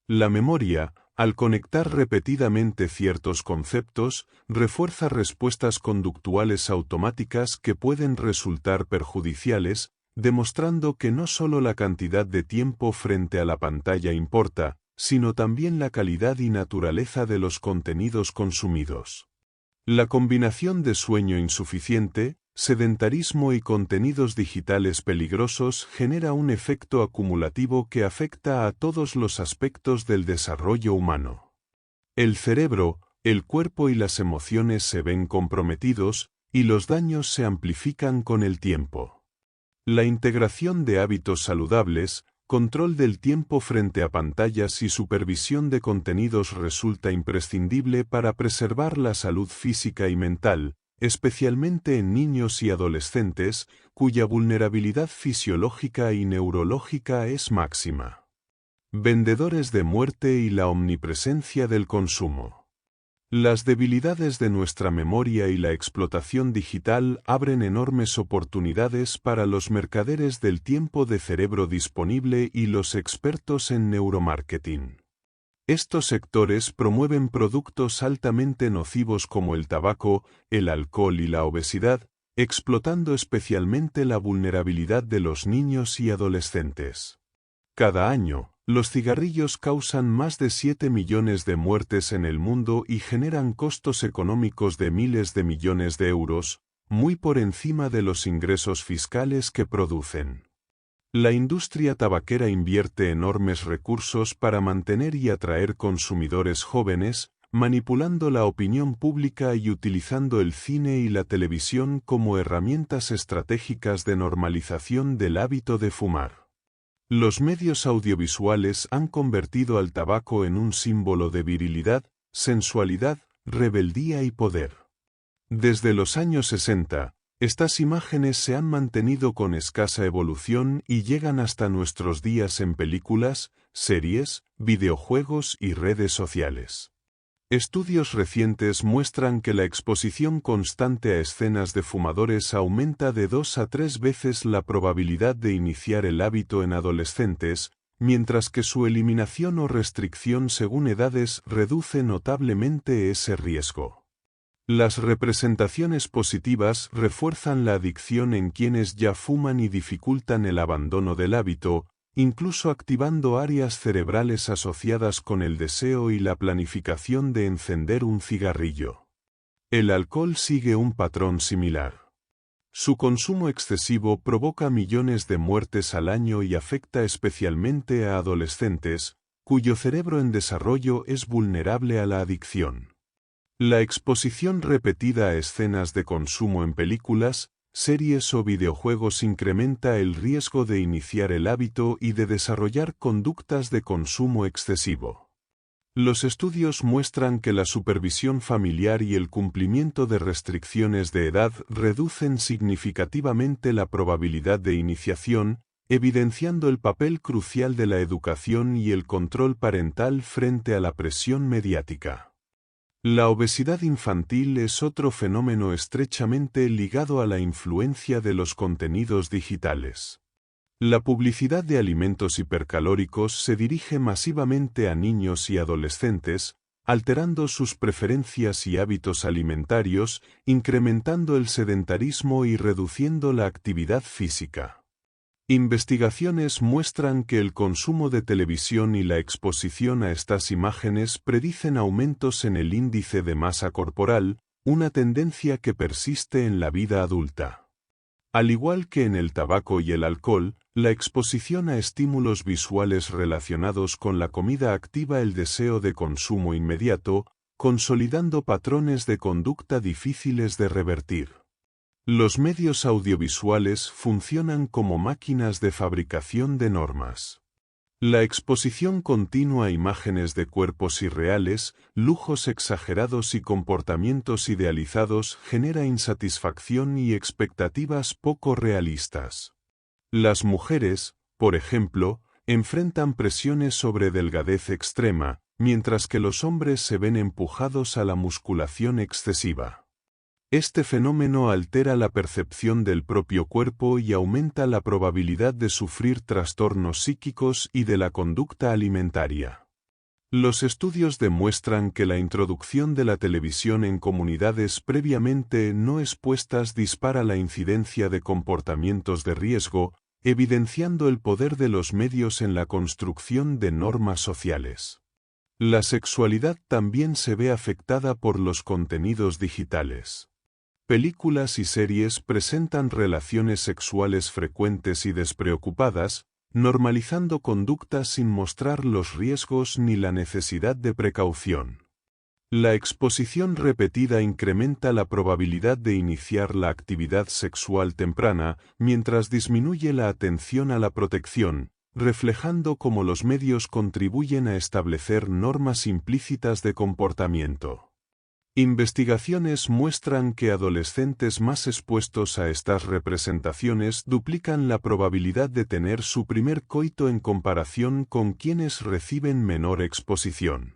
La memoria, al conectar repetidamente ciertos conceptos, refuerza respuestas conductuales automáticas que pueden resultar perjudiciales, demostrando que no solo la cantidad de tiempo frente a la pantalla importa, sino también la calidad y naturaleza de los contenidos consumidos. La combinación de sueño insuficiente, sedentarismo y contenidos digitales peligrosos genera un efecto acumulativo que afecta a todos los aspectos del desarrollo humano. El cerebro, el cuerpo y las emociones se ven comprometidos, y los daños se amplifican con el tiempo. La integración de hábitos saludables, control del tiempo frente a pantallas y supervisión de contenidos resulta imprescindible para preservar la salud física y mental, especialmente en niños y adolescentes, cuya vulnerabilidad fisiológica y neurológica es máxima. Vendedores de muerte y la omnipresencia del consumo. Las debilidades de nuestra memoria y la explotación digital abren enormes oportunidades para los mercaderes del tiempo de cerebro disponible y los expertos en neuromarketing. Estos sectores promueven productos altamente nocivos como el tabaco, el alcohol y la obesidad, explotando especialmente la vulnerabilidad de los niños y adolescentes. Cada año, los cigarrillos causan más de 7 millones de muertes en el mundo y generan costos económicos de miles de millones de euros, muy por encima de los ingresos fiscales que producen. La industria tabaquera invierte enormes recursos para mantener y atraer consumidores jóvenes, manipulando la opinión pública y utilizando el cine y la televisión como herramientas estratégicas de normalización del hábito de fumar. Los medios audiovisuales han convertido al tabaco en un símbolo de virilidad, sensualidad, rebeldía y poder. Desde los años 60, estas imágenes se han mantenido con escasa evolución y llegan hasta nuestros días en películas, series, videojuegos y redes sociales. Estudios recientes muestran que la exposición constante a escenas de fumadores aumenta de 2 a 3 veces la probabilidad de iniciar el hábito en adolescentes, mientras que su eliminación o restricción según edades reduce notablemente ese riesgo. Las representaciones positivas refuerzan la adicción en quienes ya fuman y dificultan el abandono del hábito, incluso activando áreas cerebrales asociadas con el deseo y la planificación de encender un cigarrillo. El alcohol sigue un patrón similar. Su consumo excesivo provoca millones de muertes al año y afecta especialmente a adolescentes, cuyo cerebro en desarrollo es vulnerable a la adicción. La exposición repetida a escenas de consumo en películas, series o videojuegos incrementa el riesgo de iniciar el hábito y de desarrollar conductas de consumo excesivo. Los estudios muestran que la supervisión familiar y el cumplimiento de restricciones de edad reducen significativamente la probabilidad de iniciación, evidenciando el papel crucial de la educación y el control parental frente a la presión mediática. La obesidad infantil es otro fenómeno estrechamente ligado a la influencia de los contenidos digitales. La publicidad de alimentos hipercalóricos se dirige masivamente a niños y adolescentes, alterando sus preferencias y hábitos alimentarios, incrementando el sedentarismo y reduciendo la actividad física. Investigaciones muestran que el consumo de televisión y la exposición a estas imágenes predicen aumentos en el índice de masa corporal, una tendencia que persiste en la vida adulta. Al igual que en el tabaco y el alcohol, la exposición a estímulos visuales relacionados con la comida activa el deseo de consumo inmediato, consolidando patrones de conducta difíciles de revertir. Los medios audiovisuales funcionan como máquinas de fabricación de normas. La exposición continua a imágenes de cuerpos irreales, lujos exagerados y comportamientos idealizados genera insatisfacción y expectativas poco realistas. Las mujeres, por ejemplo, enfrentan presiones sobre delgadez extrema, mientras que los hombres se ven empujados a la musculación excesiva. Este fenómeno altera la percepción del propio cuerpo y aumenta la probabilidad de sufrir trastornos psíquicos y de la conducta alimentaria. Los estudios demuestran que la introducción de la televisión en comunidades previamente no expuestas dispara la incidencia de comportamientos de riesgo, evidenciando el poder de los medios en la construcción de normas sociales. La sexualidad también se ve afectada por los contenidos digitales. Películas y series presentan relaciones sexuales frecuentes y despreocupadas, normalizando conductas sin mostrar los riesgos ni la necesidad de precaución. La exposición repetida incrementa la probabilidad de iniciar la actividad sexual temprana, mientras disminuye la atención a la protección, reflejando cómo los medios contribuyen a establecer normas implícitas de comportamiento. Investigaciones muestran que adolescentes más expuestos a estas representaciones duplican la probabilidad de tener su primer coito en comparación con quienes reciben menor exposición.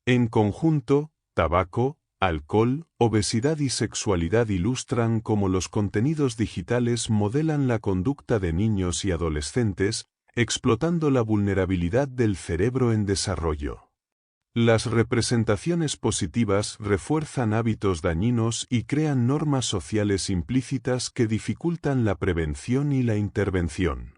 En conjunto, tabaco, alcohol, obesidad y sexualidad ilustran cómo los contenidos digitales modelan la conducta de niños y adolescentes, explotando la vulnerabilidad del cerebro en desarrollo. Las representaciones positivas refuerzan hábitos dañinos y crean normas sociales implícitas que dificultan la prevención y la intervención.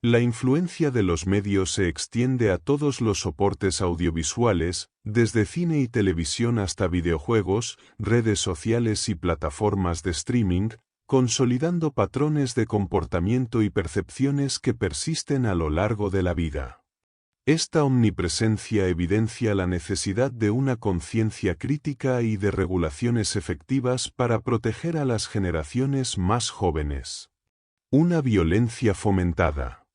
La influencia de los medios se extiende a todos los soportes audiovisuales, desde cine y televisión hasta videojuegos, redes sociales y plataformas de streaming, consolidando patrones de comportamiento y percepciones que persisten a lo largo de la vida. Esta omnipresencia evidencia la necesidad de una conciencia crítica y de regulaciones efectivas para proteger a las generaciones más jóvenes. Una violencia fomentada.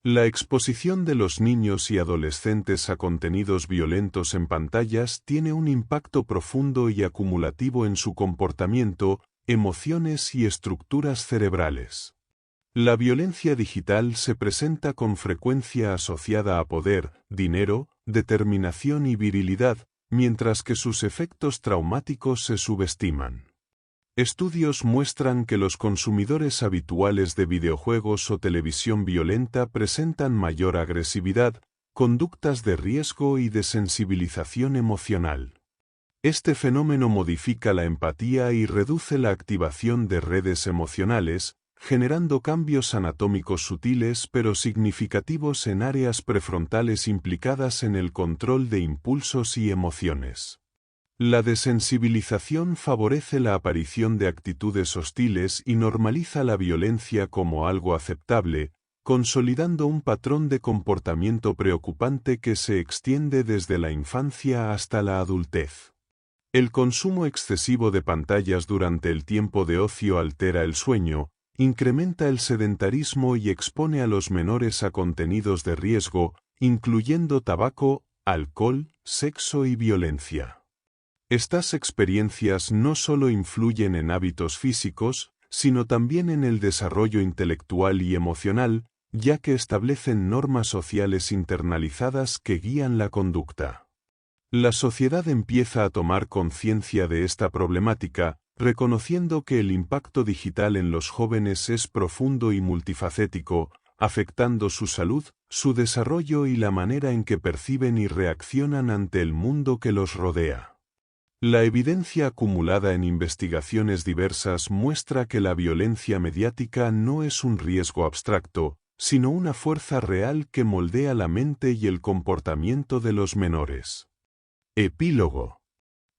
La exposición de los niños y adolescentes a contenidos violentos en pantallas tiene un impacto profundo y acumulativo en su comportamiento, emociones y estructuras cerebrales. La violencia digital se presenta con frecuencia asociada a poder, dinero, determinación y virilidad, mientras que sus efectos traumáticos se subestiman. Estudios muestran que los consumidores habituales de videojuegos o televisión violenta presentan mayor agresividad, conductas de riesgo y desensibilización emocional. Este fenómeno modifica la empatía y reduce la activación de redes emocionales, generando cambios anatómicos sutiles pero significativos en áreas prefrontales implicadas en el control de impulsos y emociones. La desensibilización favorece la aparición de actitudes hostiles y normaliza la violencia como algo aceptable, consolidando un patrón de comportamiento preocupante que se extiende desde la infancia hasta la adultez. El consumo excesivo de pantallas durante el tiempo de ocio altera el sueño, incrementa el sedentarismo y expone a los menores a contenidos de riesgo, incluyendo tabaco, alcohol, sexo y violencia. Estas experiencias no solo influyen en hábitos físicos, sino también en el desarrollo intelectual y emocional, ya que establecen normas sociales internalizadas que guían la conducta. La sociedad empieza a tomar conciencia de esta problemática, reconociendo que el impacto digital en los jóvenes es profundo y multifacético, afectando su salud, su desarrollo y la manera en que perciben y reaccionan ante el mundo que los rodea. La evidencia acumulada en investigaciones diversas muestra que la violencia mediática no es un riesgo abstracto, sino una fuerza real que moldea la mente y el comportamiento de los menores. Epílogo.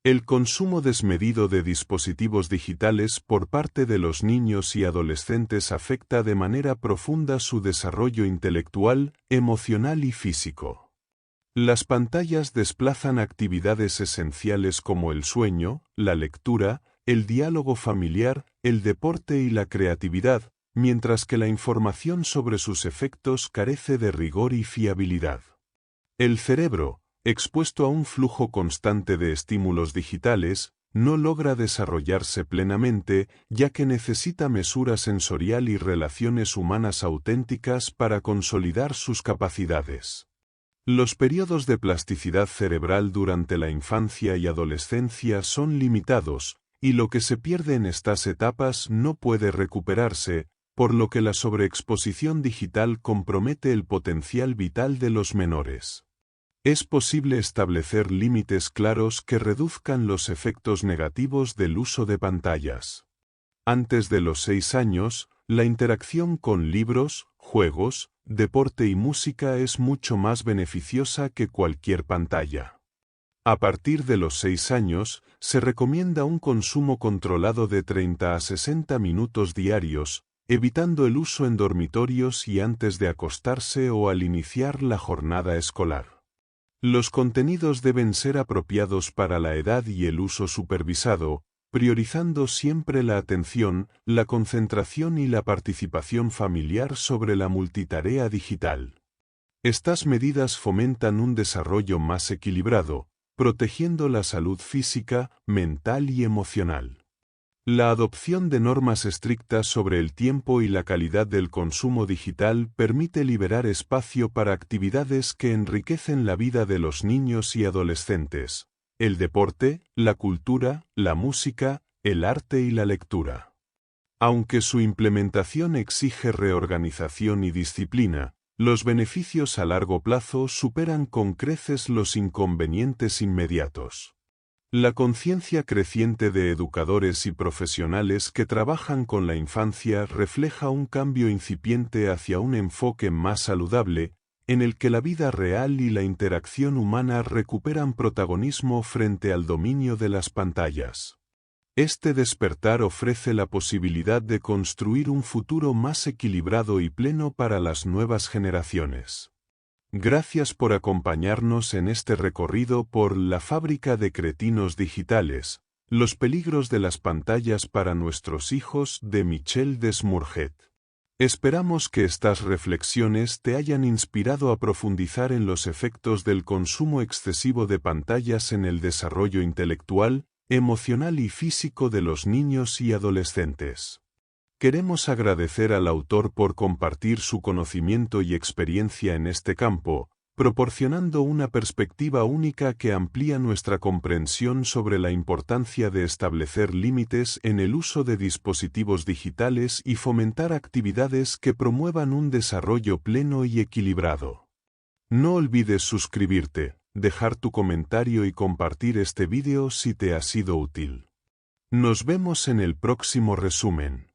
El consumo desmedido de dispositivos digitales por parte de los niños y adolescentes afecta de manera profunda su desarrollo intelectual, emocional y físico. Las pantallas desplazan actividades esenciales como el sueño, la lectura, el diálogo familiar, el deporte y la creatividad, mientras que la información sobre sus efectos carece de rigor y fiabilidad. El cerebro, expuesto a un flujo constante de estímulos digitales, no logra desarrollarse plenamente, ya que necesita mesura sensorial y relaciones humanas auténticas para consolidar sus capacidades. Los periodos de plasticidad cerebral durante la infancia y adolescencia son limitados, y lo que se pierde en estas etapas no puede recuperarse, por lo que la sobreexposición digital compromete el potencial vital de los menores. Es posible establecer límites claros que reduzcan los efectos negativos del uso de pantallas. Antes de los 6 años, la interacción con libros, juegos, deporte y música es mucho más beneficiosa que cualquier pantalla. A partir de los 6 años, se recomienda un consumo controlado de 30 a 60 minutos diarios, evitando el uso en dormitorios y antes de acostarse o al iniciar la jornada escolar. Los contenidos deben ser apropiados para la edad y el uso supervisado, priorizando siempre la atención, la concentración y la participación familiar sobre la multitarea digital. Estas medidas fomentan un desarrollo más equilibrado, protegiendo la salud física, mental y emocional. La adopción de normas estrictas sobre el tiempo y la calidad del consumo digital permite liberar espacio para actividades que enriquecen la vida de los niños y adolescentes. El deporte, la cultura, la música, el arte y la lectura. Aunque su implementación exige reorganización y disciplina, los beneficios a largo plazo superan con creces los inconvenientes inmediatos. La conciencia creciente de educadores y profesionales que trabajan con la infancia refleja un cambio incipiente hacia un enfoque más saludable, en el que la vida real y la interacción humana recuperan protagonismo frente al dominio de las pantallas. Este despertar ofrece la posibilidad de construir un futuro más equilibrado y pleno para las nuevas generaciones. Gracias por acompañarnos en este recorrido por La fábrica de cretinos digitales, los peligros de las pantallas para nuestros hijos de Michel Desmourget. Esperamos que estas reflexiones te hayan inspirado a profundizar en los efectos del consumo excesivo de pantallas en el desarrollo intelectual, emocional y físico de los niños y adolescentes. Queremos agradecer al autor por compartir su conocimiento y experiencia en este campo, proporcionando una perspectiva única que amplía nuestra comprensión sobre la importancia de establecer límites en el uso de dispositivos digitales y fomentar actividades que promuevan un desarrollo pleno y equilibrado. No olvides suscribirte, dejar tu comentario y compartir este vídeo si te ha sido útil. Nos vemos en el próximo resumen.